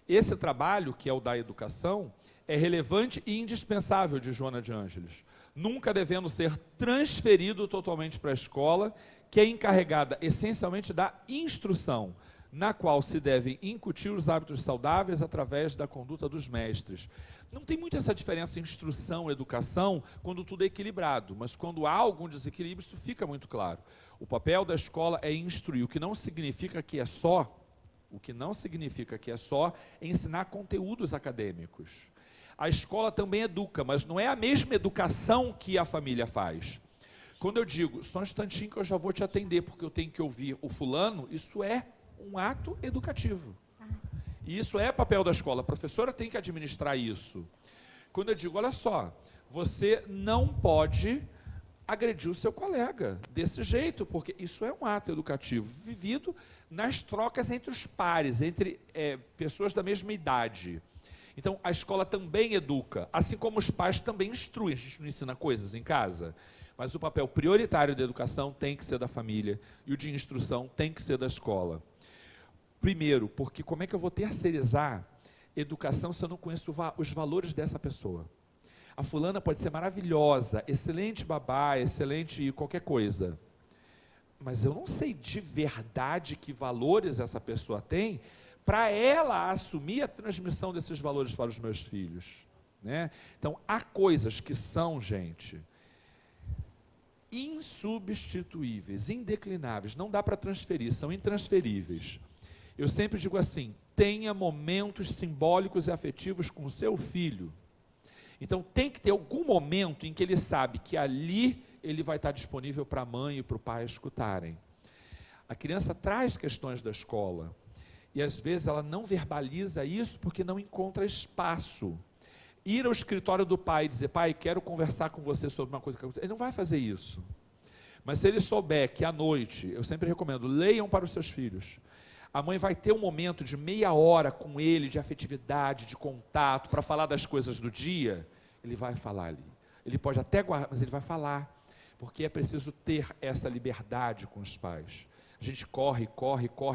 Esse trabalho, que é o da educação, é relevante e indispensável de Joana de Ângeles, nunca devendo ser transferido totalmente para a escola, que é encarregada essencialmente da instrução, na qual se devem incutir os hábitos saudáveis através da conduta dos mestres. Não tem muito essa diferença instrução, educação, quando tudo é equilibrado, mas quando há algum desequilíbrio, isso fica muito claro. O papel da escola é instruir, o que não significa que é só ensinar conteúdos acadêmicos. A escola também educa, mas não é a mesma educação que a família faz. Quando eu digo, só um instantinho que eu já vou te atender, porque eu tenho que ouvir o fulano, isso é um ato educativo. E isso é papel da escola, a professora tem que administrar isso. Quando eu digo, olha só, você não pode agredir o seu colega desse jeito, porque isso é um ato educativo, vivido nas trocas entre os pares, entre pessoas da mesma idade. Então, a escola também educa, assim como os pais também instruem. A gente não ensina coisas em casa, mas o papel prioritário da educação tem que ser da família e o de instrução tem que ser da escola. Primeiro, porque como é que eu vou terceirizar educação se eu não conheço os valores dessa pessoa? A fulana pode ser maravilhosa, excelente babá, excelente qualquer coisa, mas eu não sei de verdade que valores essa pessoa tem para ela assumir a transmissão desses valores para os meus filhos, né? Então, há coisas que são, gente, insubstituíveis, indeclináveis, não dá para transferir, são intransferíveis. Eu sempre digo assim, tenha momentos simbólicos e afetivos com o seu filho. Então, tem que ter algum momento em que ele sabe que ali ele vai estar disponível para a mãe e para o pai escutarem. A criança traz questões da escola, e às vezes ela não verbaliza isso porque não encontra espaço. Ir ao escritório do pai e dizer, pai, quero conversar com você sobre uma coisa que aconteceu. Ele não vai fazer isso. Mas se ele souber que à noite, eu sempre recomendo, leiam para os seus filhos. A mãe vai ter um momento de meia hora com ele, de afetividade, de contato, para falar das coisas do dia, ele vai falar ali. Ele pode até guardar, mas ele vai falar, porque é preciso ter essa liberdade com os pais. A gente corre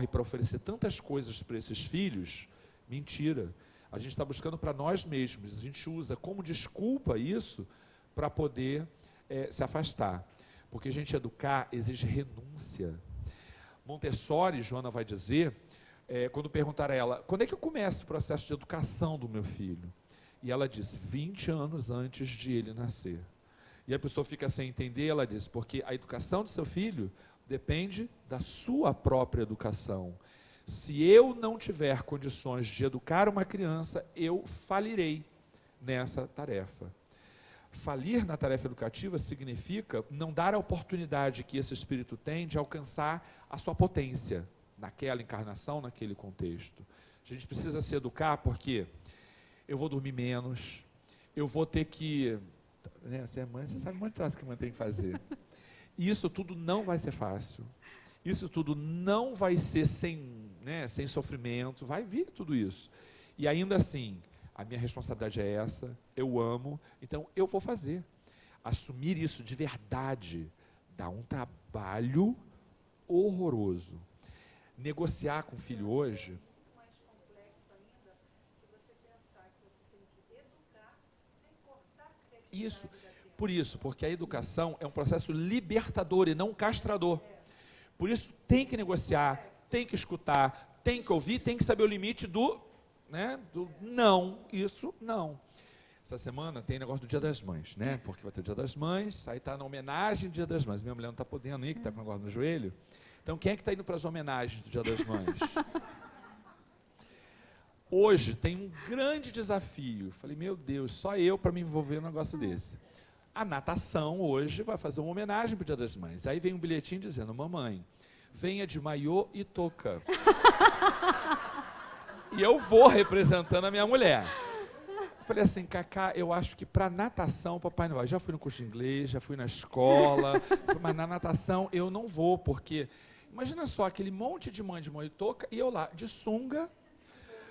para oferecer tantas coisas para esses filhos, mentira. A gente está buscando para nós mesmos, a gente usa como desculpa isso para poder se afastar. Porque a gente educar exige renúncia. Montessori, Joana vai dizer, quando perguntaram a ela, quando é que eu começo o processo de educação do meu filho? E ela diz, 20 anos antes de ele nascer. E a pessoa fica sem entender, ela diz, porque a educação do seu filho depende da sua própria educação. Se eu não tiver condições de educar uma criança, eu falirei nessa tarefa. Falir na tarefa educativa significa não dar a oportunidade que esse espírito tem de alcançar a sua potência naquela encarnação, naquele contexto. A gente precisa se educar porque eu vou dormir menos, eu vou ter que... Né, você é mãe, você sabe muito o que a mãe tem que fazer. E isso tudo não vai ser fácil. Isso tudo não vai ser sem sofrimento, vai vir tudo isso. E ainda assim, a minha responsabilidade é essa, eu amo, então eu vou fazer. Assumir isso de verdade dá um trabalho horroroso. Negociar com o filho hoje... mais complexo ainda, se você pensar que você tem que educar sem cortar a criatividade Isso, da criança. por isso, porque a educação é um processo libertador e não castrador. Por isso tem que negociar, tem que escutar, tem que ouvir, tem que saber o limite do não, isso não. Essa semana tem negócio do Dia das Mães, né? Porque vai ter o Dia das Mães, aí está na homenagem do Dia das Mães. Minha mulher não está podendo ir, que está com o negócio no joelho. Então, quem é que está indo para as homenagens do Dia das Mães? Hoje tem um grande desafio. Falei, meu Deus, só eu para me envolver num negócio desse. A natação hoje vai fazer uma homenagem para o Dia das Mães. Aí vem um bilhetinho dizendo, mamãe, venha de maiô e touca. E eu vou representando a minha mulher. Falei assim, Cacá, eu acho que para natação o papai não vai. Já fui no curso de inglês, já fui na escola, mas na natação eu não vou, porque... Imagina só, aquele monte de mãe de maiô e touca e eu lá, de sunga,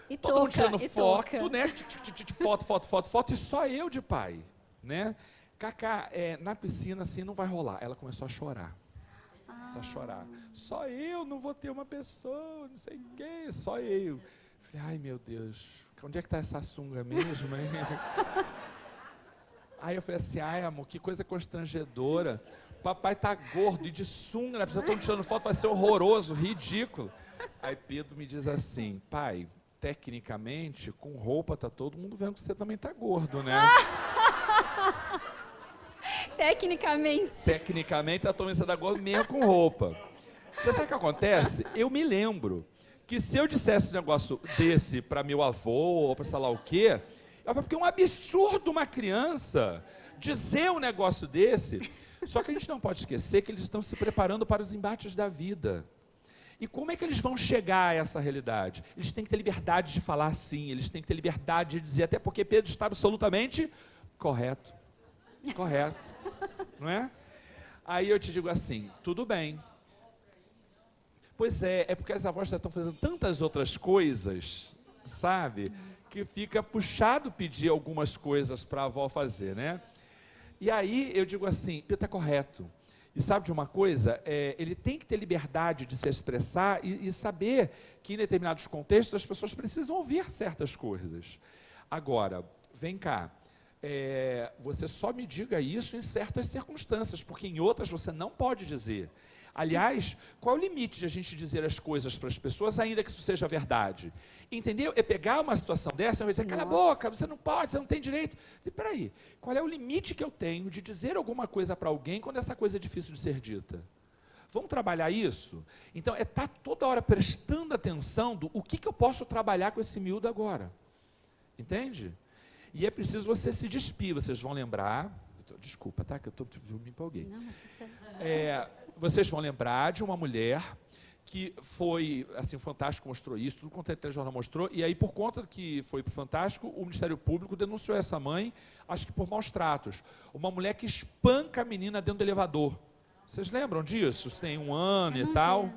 E todo mundo touca, tirando e foto, touca. né? Foto, e só eu de pai, né? Cacá, na piscina assim não vai rolar. Ela começou a chorar. Começou a chorar. Só eu não vou ter uma pessoa, não sei o quê, só eu. Falei, ai meu Deus, onde é que está essa sunga mesmo, hein? Aí eu falei assim, ai amor, que coisa constrangedora. Papai tá gordo e de sunga, né? Estão tirando foto, vai ser horroroso, ridículo. Aí Pedro me diz assim, pai, tecnicamente, com roupa tá todo mundo vendo que você também tá gordo, né? Tecnicamente. Tecnicamente, a Tomissa da gordo mesmo com roupa. Você sabe o que acontece? Eu me lembro que se eu dissesse um negócio desse para meu avô ou para sei lá o quê, porque é um absurdo uma criança dizer um negócio desse. Só que a gente não pode esquecer que eles estão se preparando para os embates da vida. E como é que eles vão chegar a essa realidade? Eles têm que ter liberdade de falar sim, eles têm que ter liberdade de dizer, até porque Pedro está absolutamente correto. Correto. Não é? Aí eu te digo assim, tudo bem. Pois é porque as avós já estão fazendo tantas outras coisas, sabe? Que fica puxado pedir algumas coisas para a avó fazer, né? E aí eu digo assim, Pedro está correto. E sabe de uma coisa? Ele tem que ter liberdade de se expressar e saber que em determinados contextos as pessoas precisam ouvir certas coisas. Agora, vem cá. Você só me diga isso em certas circunstâncias, porque em outras você não pode dizer. Aliás, qual é o limite de a gente dizer as coisas para as pessoas, ainda que isso seja verdade? Entendeu? É pegar uma situação dessa e dizer, cala a boca, você não pode, você não tem direito. Espera aí, qual é o limite que eu tenho de dizer alguma coisa para alguém quando essa coisa é difícil de ser dita? Vamos trabalhar isso? Então, estar toda hora prestando atenção do o que eu posso trabalhar com esse miúdo agora. Entende? E é preciso você se despir, vocês vão lembrar, desculpa, tá, que eu me empolguei. Não, mas Vocês vão lembrar de uma mulher que foi, assim, o Fantástico mostrou isso, tudo quanto é telejornal mostrou, e aí por conta que foi para o Fantástico, o Ministério Público denunciou essa mãe, acho que por maus tratos. Uma mulher que espanca a menina dentro do elevador. Vocês lembram disso? Tem 1 ano e tal.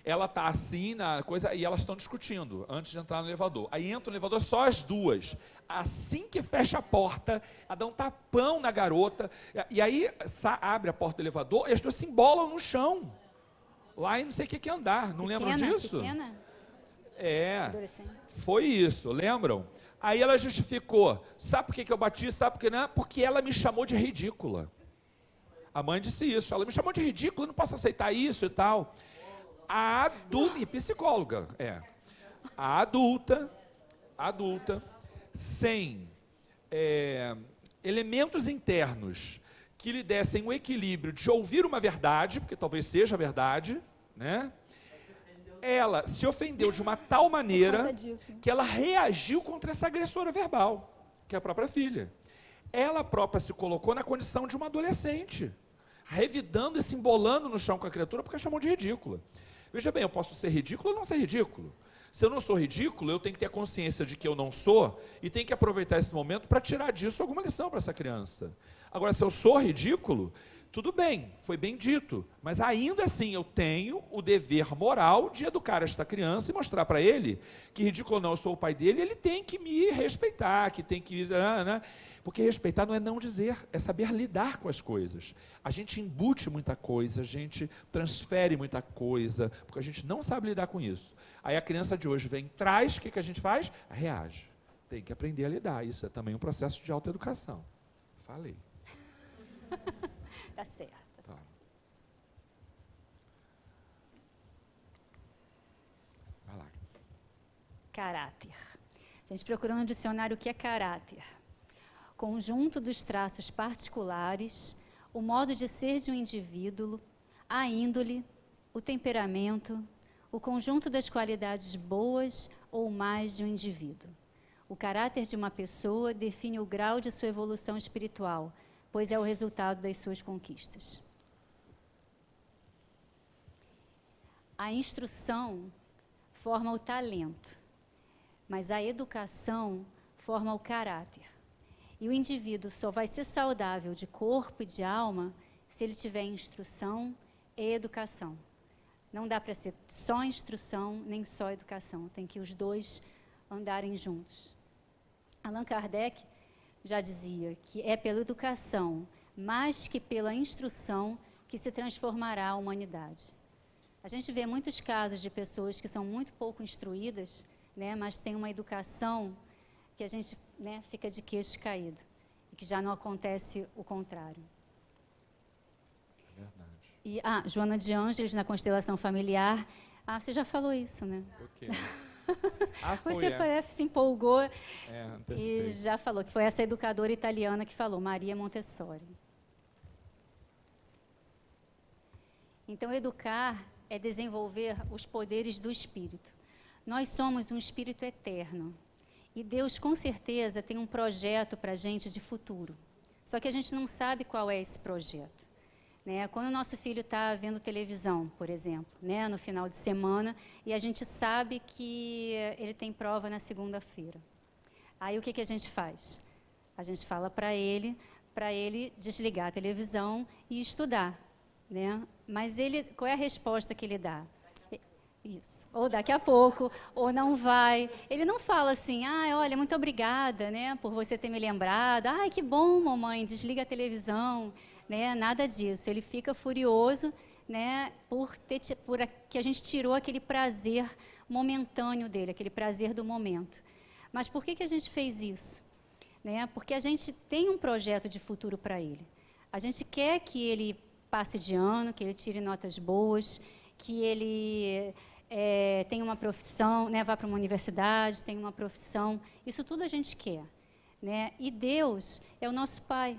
Ela está assim na coisa, e elas estão discutindo antes de entrar no elevador. Aí entra no elevador só as duas. Assim que fecha a porta, ela dá um tapão na garota, e aí abre a porta do elevador e as duas se embolam no chão. Lá em não sei o que andar, não lembram disso? Pequena? Adolescente. Foi isso, lembram? Aí ela justificou, sabe por que eu bati, sabe por que não? Porque ela me chamou de ridícula. A mãe disse isso, ela me chamou de ridícula, eu não posso aceitar isso e tal. A adulta, e psicóloga, a adulta, sem elementos internos que lhe dessem o equilíbrio de ouvir uma verdade, porque talvez seja verdade, né? Ela se ofendeu de uma tal maneira que ela reagiu contra essa agressora verbal, que é a própria filha. Ela própria se colocou na condição de uma adolescente, revidando e se embolando no chão com a criatura porque a chamou de ridícula. Veja bem, eu posso ser ridículo ou não ser ridículo. Se eu não sou ridículo, eu tenho que ter a consciência de que eu não sou e tenho que aproveitar esse momento para tirar disso alguma lição para essa criança. Agora, se eu sou ridículo, tudo bem, foi bem dito, mas ainda assim eu tenho o dever moral de educar esta criança e mostrar para ele que ridículo ou não, eu sou o pai dele, ele tem que me respeitar, que tem que... Porque respeitar não é não dizer, é saber lidar com as coisas. A gente embute muita coisa, a gente transfere muita coisa, porque a gente não sabe lidar com isso. Aí a criança de hoje vem, traz, o que a gente faz? Reage. Tem que aprender a lidar. Isso é também um processo de autoeducação. Falei. Tá certo. Tá. Vai lá. Caráter. A gente procurou no dicionário o que é caráter. Conjunto dos traços particulares, o modo de ser de um indivíduo, a índole, o temperamento, o conjunto das qualidades boas ou más de um indivíduo. O caráter de uma pessoa define o grau de sua evolução espiritual, pois é o resultado das suas conquistas. A instrução forma o talento, mas a educação forma o caráter. E o indivíduo só vai ser saudável de corpo e de alma se ele tiver instrução e educação. Não dá para ser só instrução, nem só educação. Tem que os dois andarem juntos. Allan Kardec já dizia que é pela educação, mais que pela instrução, que se transformará a humanidade. A gente vê muitos casos de pessoas que são muito pouco instruídas, né, mas têm uma educação que a gente, né, fica de queixo caído, e que já não acontece o contrário. Verdade. E, Joana de Ângeles, na constelação familiar, você já falou isso, né? Ok. Você parece se empolgou e antecipei. já falou que foi essa educadora italiana que falou, Maria Montessori. Então, educar é desenvolver os poderes do espírito. Nós somos um espírito eterno e Deus, com certeza, tem um projeto para a gente de futuro. Só que a gente não sabe qual é esse projeto. Né? Quando o nosso filho está vendo televisão, por exemplo, né, no final de semana, e a gente sabe que ele tem prova na segunda-feira. Aí o que a gente faz? A gente fala para ele desligar a televisão e estudar. Né? Mas qual é a resposta que ele dá? Isso. Ou daqui a pouco, ou não vai. Ele não fala assim, olha, muito obrigada, né, por você ter me lembrado. Ai, que bom, mamãe, desliga a televisão. Né? Nada disso. Ele fica furioso, né, por que a gente tirou aquele prazer momentâneo dele, aquele prazer do momento. Mas por que a gente fez isso? Né? Porque a gente tem um projeto de futuro para ele. A gente quer que ele passe de ano, que ele tire notas boas, que ele tenha uma profissão, né, vá para uma universidade, tenha uma profissão. Isso tudo a gente quer. Né? E Deus é o nosso Pai.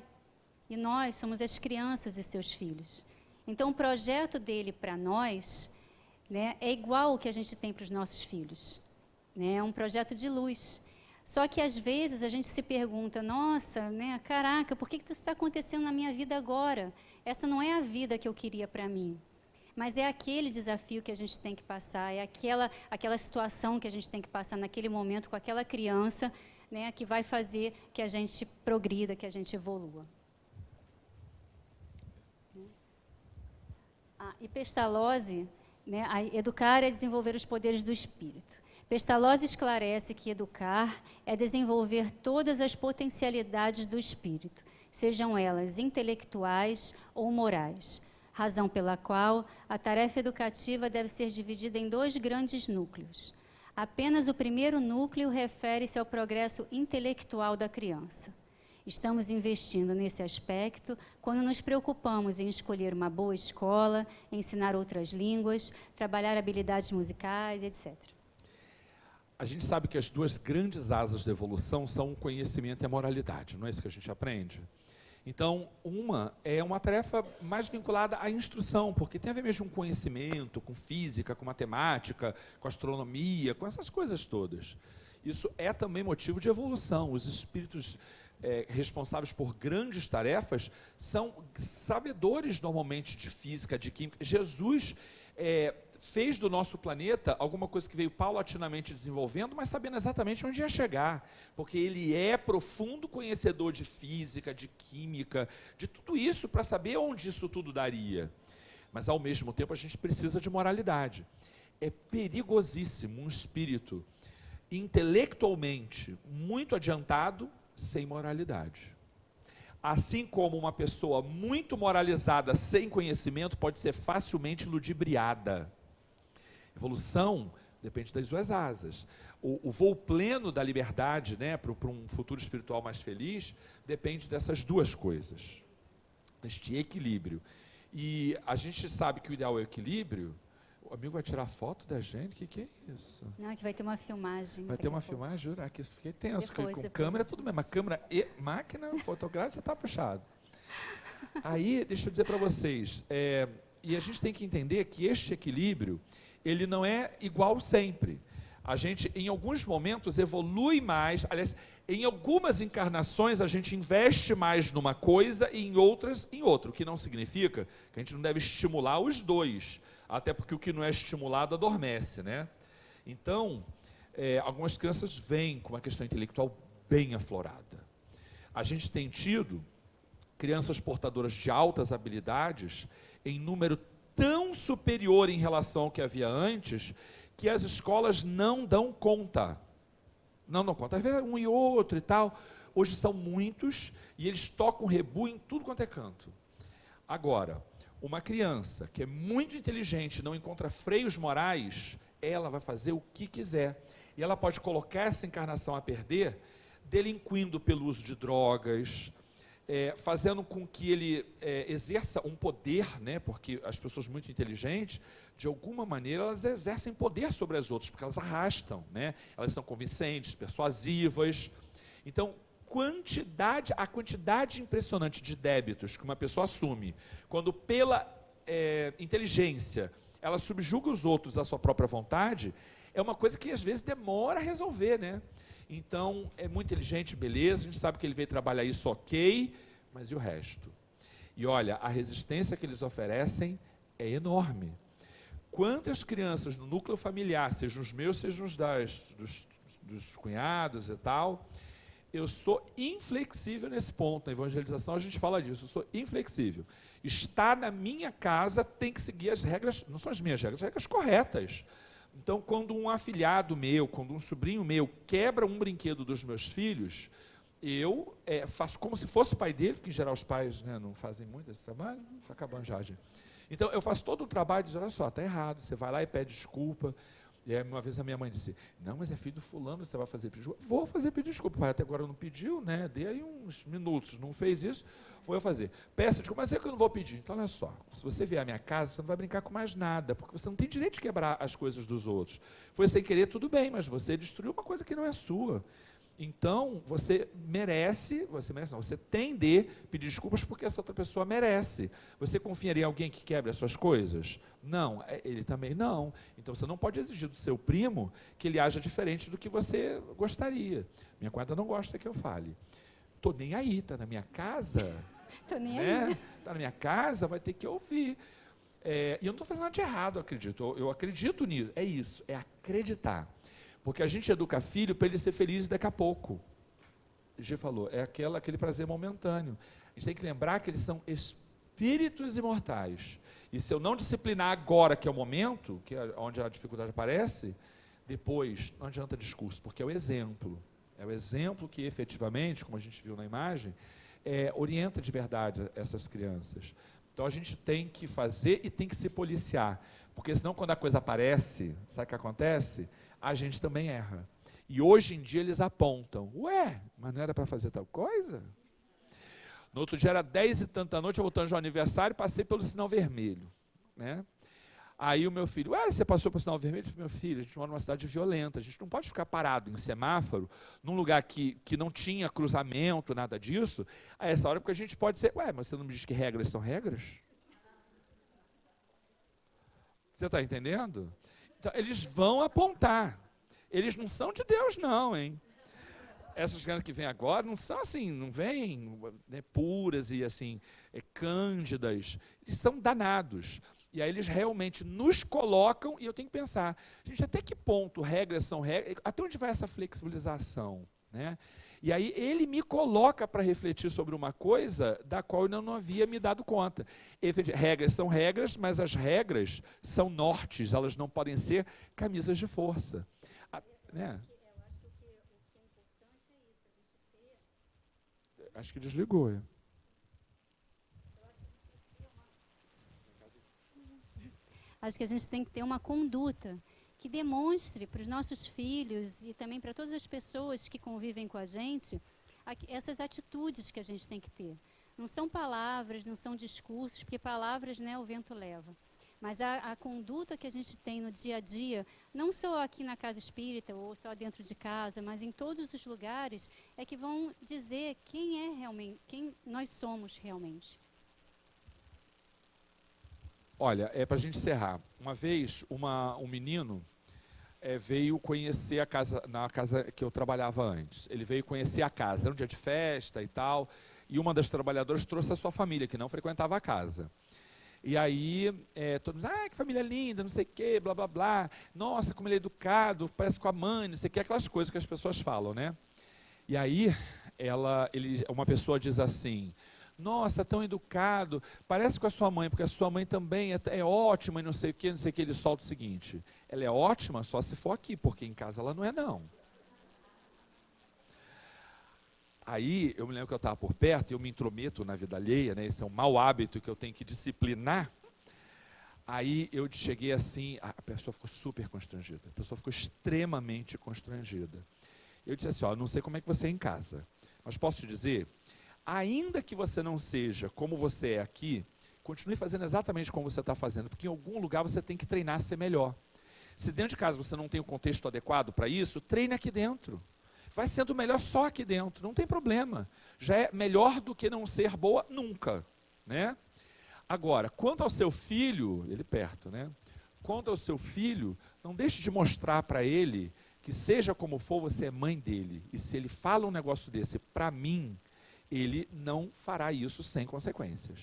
E nós somos as crianças dos seus filhos. Então, o projeto dele para nós, né, é igual ao que a gente tem para os nossos filhos. Né? É um projeto de luz. Só que, às vezes, a gente se pergunta, nossa, né, caraca, por que isso está acontecendo na minha vida agora? Essa não é a vida que eu queria para mim. Mas é aquele desafio que a gente tem que passar, é aquela situação que a gente tem que passar naquele momento com aquela criança, né, que vai fazer que a gente progrida, que a gente evolua. E Pestalozzi, né, educar é desenvolver os poderes do espírito. Pestalozzi esclarece que educar é desenvolver todas as potencialidades do espírito, sejam elas intelectuais ou morais, razão pela qual a tarefa educativa deve ser dividida em 2 grandes núcleos. Apenas o primeiro núcleo refere-se ao progresso intelectual da criança. Estamos investindo nesse aspecto quando nos preocupamos em escolher uma boa escola, ensinar outras línguas, trabalhar habilidades musicais, etc. A gente sabe que as 2 grandes asas da evolução são o conhecimento e a moralidade, não é isso que a gente aprende? Então, uma é uma tarefa mais vinculada à instrução, porque tem a ver mesmo com conhecimento, com física, com matemática, com astronomia, com essas coisas todas. Isso é também motivo de evolução. Os espíritos responsáveis por grandes tarefas são sabedores normalmente de física, de química. Jesus fez do nosso planeta alguma coisa que veio paulatinamente desenvolvendo, mas sabendo exatamente onde ia chegar, porque ele é profundo conhecedor de física, de química, de tudo isso, para saber onde isso tudo daria. Mas, ao mesmo tempo, a gente precisa de moralidade. É perigosíssimo um espírito intelectualmente muito adiantado, sem moralidade. Assim como uma pessoa muito moralizada, sem conhecimento, pode ser facilmente ludibriada. Evolução depende das 2 asas. O voo pleno da liberdade, né, para um futuro espiritual mais feliz, depende dessas 2 coisas, deste equilíbrio. E a gente sabe que o ideal é o equilíbrio. O amigo vai tirar foto da gente? O que é isso? Não, que vai ter uma filmagem. Vai ter uma filmagem, jura? Aqui fiquei tenso, depois, com câmera tudo mesmo. A câmera e máquina fotográfica já está puxado. Aí, deixa eu dizer para vocês, e a gente tem que entender que este equilíbrio, ele não é igual sempre. A gente, em alguns momentos, evolui mais, aliás, em algumas encarnações a gente investe mais numa coisa e em outras em outra, o que não significa que a gente não deve estimular os 2. Até porque o que não é estimulado adormece, né? Então, algumas crianças vêm com uma questão intelectual bem aflorada. A gente tem tido crianças portadoras de altas habilidades em número tão superior em relação ao que havia antes, que as escolas não dão conta. Não conta. Às vezes um e outro e tal. Hoje são muitos e eles tocam rebu em tudo quanto é canto. Agora, uma criança que é muito inteligente, não encontra freios morais, ela vai fazer o que quiser. E ela pode colocar essa encarnação a perder, delinquindo pelo uso de drogas, fazendo com que ele exerça um poder, né? Porque as pessoas muito inteligentes, de alguma maneira, elas exercem poder sobre as outras, porque elas arrastam, né? Elas são convincentes, persuasivas. Então, a quantidade impressionante de débitos que uma pessoa assume, quando pela inteligência ela subjuga os outros à sua própria vontade, é uma coisa que às vezes demora a resolver, né? Então, é muito inteligente, beleza, a gente sabe que ele veio trabalhar isso, ok, mas e o resto? E olha, a resistência que eles oferecem é enorme. Quantas crianças no núcleo familiar, sejam os meus, sejam os dos cunhados e tal, eu sou inflexível nesse ponto. Na evangelização a gente fala disso, eu sou inflexível. Está na minha casa, tem que seguir as regras, não são as minhas regras, as regras corretas. Então, quando um afilhado meu, quando um sobrinho meu quebra um brinquedo dos meus filhos, eu faço como se fosse o pai dele, porque em geral os pais, né, não fazem muito esse trabalho, está acabando já, gente. Então, eu faço todo o trabalho de dizer, olha só, está errado, você vai lá e pede desculpa. E aí, uma vez a minha mãe disse, não, mas é filho do fulano, você vai fazer pedir desculpa? Vou fazer pedir desculpa, o pai até agora não pediu, né? Dei aí uns minutos, não fez isso, vou eu fazer. Peço desculpa, mas é que eu não vou pedir. Então, olha só, se você vier à minha casa, você não vai brincar com mais nada, porque você não tem direito de quebrar as coisas dos outros. Foi sem querer, tudo bem, mas você destruiu uma coisa que não é sua. Então, você tem de pedir desculpas porque essa outra pessoa merece. Você confiaria em alguém que quebre as suas coisas? Não, ele também não. Então, você não pode exigir do seu primo que ele haja diferente do que você gostaria. Minha cunhada não gosta que eu fale. Estou nem aí, está na minha casa. Estou nem né? aí. Está na minha casa, vai ter que ouvir. E eu não estou fazendo nada de errado, eu acredito. Eu acredito nisso. É isso, é acreditar. Porque a gente educa filho para ele ser feliz daqui a pouco. O G falou, é aquele prazer momentâneo. A gente tem que lembrar que eles são espíritos imortais. E se eu não disciplinar agora, que é o momento, que é onde a dificuldade aparece, depois não adianta discurso, porque é o exemplo. É o exemplo que efetivamente, como a gente viu na imagem, orienta de verdade essas crianças. Então a gente tem que fazer e tem que se policiar. Porque senão quando a coisa aparece, sabe o que acontece? A gente também erra. E hoje em dia eles apontam, ué, mas não era para fazer tal coisa? No outro dia era 10 e tanto da noite, eu voltando de um aniversário, passei pelo sinal vermelho, né? Aí o meu filho, ué, você passou pelo sinal vermelho? Eu falei, meu filho, a gente mora numa cidade violenta, a gente não pode ficar parado em semáforo, num lugar que não tinha cruzamento, nada disso, a essa hora, porque a gente pode ser, ué, mas você não me diz que regras são regras? Você está entendendo? Então, eles vão apontar. Eles não são de Deus, não, hein? Essas crianças que vêm agora não são assim, não vêm, né, puras e assim, cândidas. Eles são danados. E aí eles realmente nos colocam, e eu tenho que pensar, gente, até que ponto regras são regras? Até onde vai essa flexibilização? Né? E aí ele me coloca para refletir sobre uma coisa da qual eu não havia me dado conta. Regras são regras, mas as regras são nortes, elas não podem ser camisas de força. Né? Acho que desligou. Acho que a gente tem que ter uma conduta que demonstre para os nossos filhos e também para todas as pessoas que convivem com a gente essas atitudes que a gente tem que ter. Não são palavras, não são discursos, porque palavras, né, o vento leva. Mas a conduta que a gente tem no dia a dia, não só aqui na casa espírita ou só dentro de casa, mas em todos os lugares, é que vão dizer quem é realmente, quem nós somos realmente. Olha, para a gente encerrar, uma vez um menino veio conhecer a casa, na casa que eu trabalhava antes. Ele veio conhecer a casa, era um dia de festa e tal, e uma das trabalhadoras trouxe a sua família, que não frequentava a casa. E aí, todos dizem, que família linda, não sei o quê, blá, blá, blá. Nossa, como ele é educado, parece com a mãe, não sei o quê, aquelas coisas que as pessoas falam, né? E aí, uma pessoa diz assim, nossa, tão educado, parece com a sua mãe, porque a sua mãe também é ótima e não sei o quê, ele solta o seguinte, ela é ótima só se for aqui, porque em casa ela não é não. Aí, eu me lembro que eu estava por perto, e eu me intrometo na vida alheia, né? Esse é um mau hábito que eu tenho que disciplinar. Aí eu cheguei assim, a pessoa ficou super constrangida, a pessoa ficou extremamente constrangida. Eu disse assim, ó, não sei como é que você é em casa, mas posso te dizer, ainda que você não seja como você é aqui, continue fazendo exatamente como você está fazendo, porque em algum lugar você tem que treinar a ser melhor. Se dentro de casa você não tem o contexto adequado para isso, treine aqui dentro. Vai sendo melhor só aqui dentro, não tem problema. Já é melhor do que não ser boa nunca, né? Agora, quanto ao seu filho, ele perto, né? Quanto ao seu filho, não deixe de mostrar para ele que seja como for, você é mãe dele. E se ele fala um negócio desse para mim, ele não fará isso sem consequências.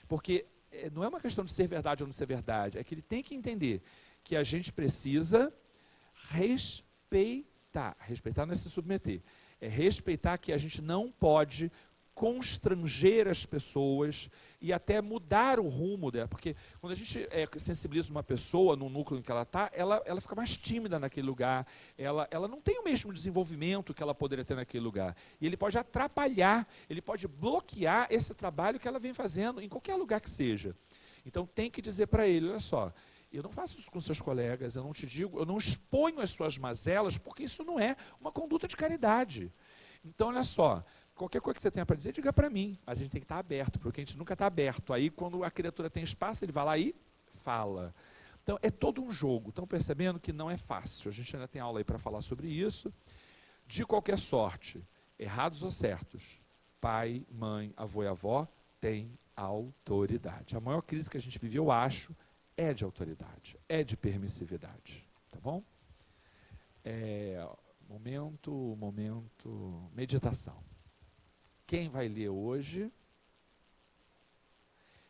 Porque não é uma questão de ser verdade ou não ser verdade, é que ele tem que entender que a gente precisa respeitar. Respeitar não é se submeter, é respeitar que a gente não pode constranger as pessoas e até mudar o rumo dela, porque quando a gente sensibiliza uma pessoa no núcleo em que ela está, ela fica mais tímida naquele lugar, ela não tem o mesmo desenvolvimento que ela poderia ter naquele lugar, e ele pode atrapalhar, ele pode bloquear esse trabalho que ela vem fazendo em qualquer lugar que seja. Então tem que dizer para ele, olha só, eu não faço isso com seus colegas, eu não te digo, eu não exponho as suas mazelas, porque isso não é uma conduta de caridade. Então, olha só, qualquer coisa que você tenha para dizer, diga para mim, mas a gente tem que estar aberto, porque a gente nunca está aberto. Aí, quando a criatura tem espaço, ele vai lá e fala. Então, é todo um jogo. Estão percebendo que não é fácil. A gente ainda tem aula aí para falar sobre isso. De qualquer sorte, errados ou certos, pai, mãe, avô e avó têm autoridade. A maior crise que a gente vive, eu acho, é de autoridade, é de permissividade, tá bom? Momento, meditação. Quem vai ler hoje?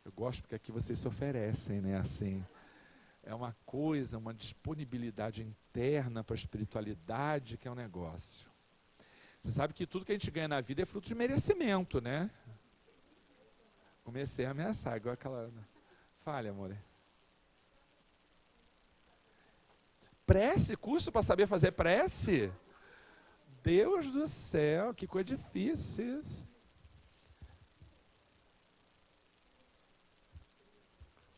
Eu gosto porque aqui vocês se oferecem, né? Assim, é uma coisa, uma disponibilidade interna para a espiritualidade que é um negócio. Você sabe que tudo que a gente ganha na vida é fruto de merecimento, né? Comecei a ameaçar, igual aquela... Fale, amor. Prece, curso para saber fazer prece? Deus do céu, que coisa difícil isso.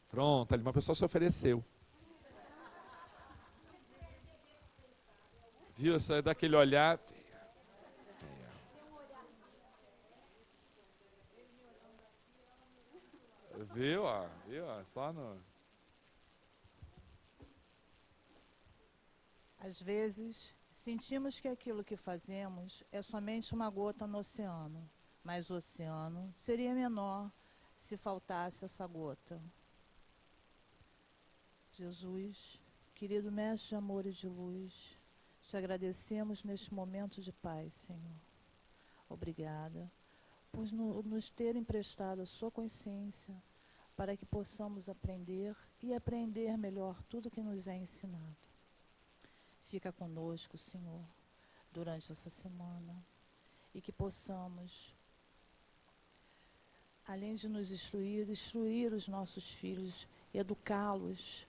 Pronto, ali uma pessoa se ofereceu. Viu? Só é daquele olhar. Viu? Viu? Só no... Às vezes, sentimos que aquilo que fazemos é somente uma gota no oceano, mas o oceano seria menor se faltasse essa gota. Jesus, querido Mestre de amor e de luz, te agradecemos neste momento de paz, Senhor. Obrigada por nos ter emprestado a sua consciência para que possamos aprender e aprender melhor tudo que nos é ensinado. Fica conosco, Senhor, durante essa semana e que possamos, além de nos instruir os nossos filhos, educá-los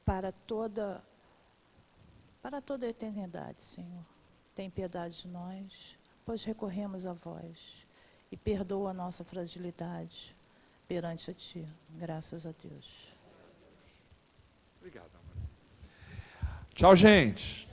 para toda a eternidade, Senhor. Tem piedade de nós, pois recorremos a vós e perdoa a nossa fragilidade perante a Ti. Graças a Deus. Obrigado, amor. Tchau, gente.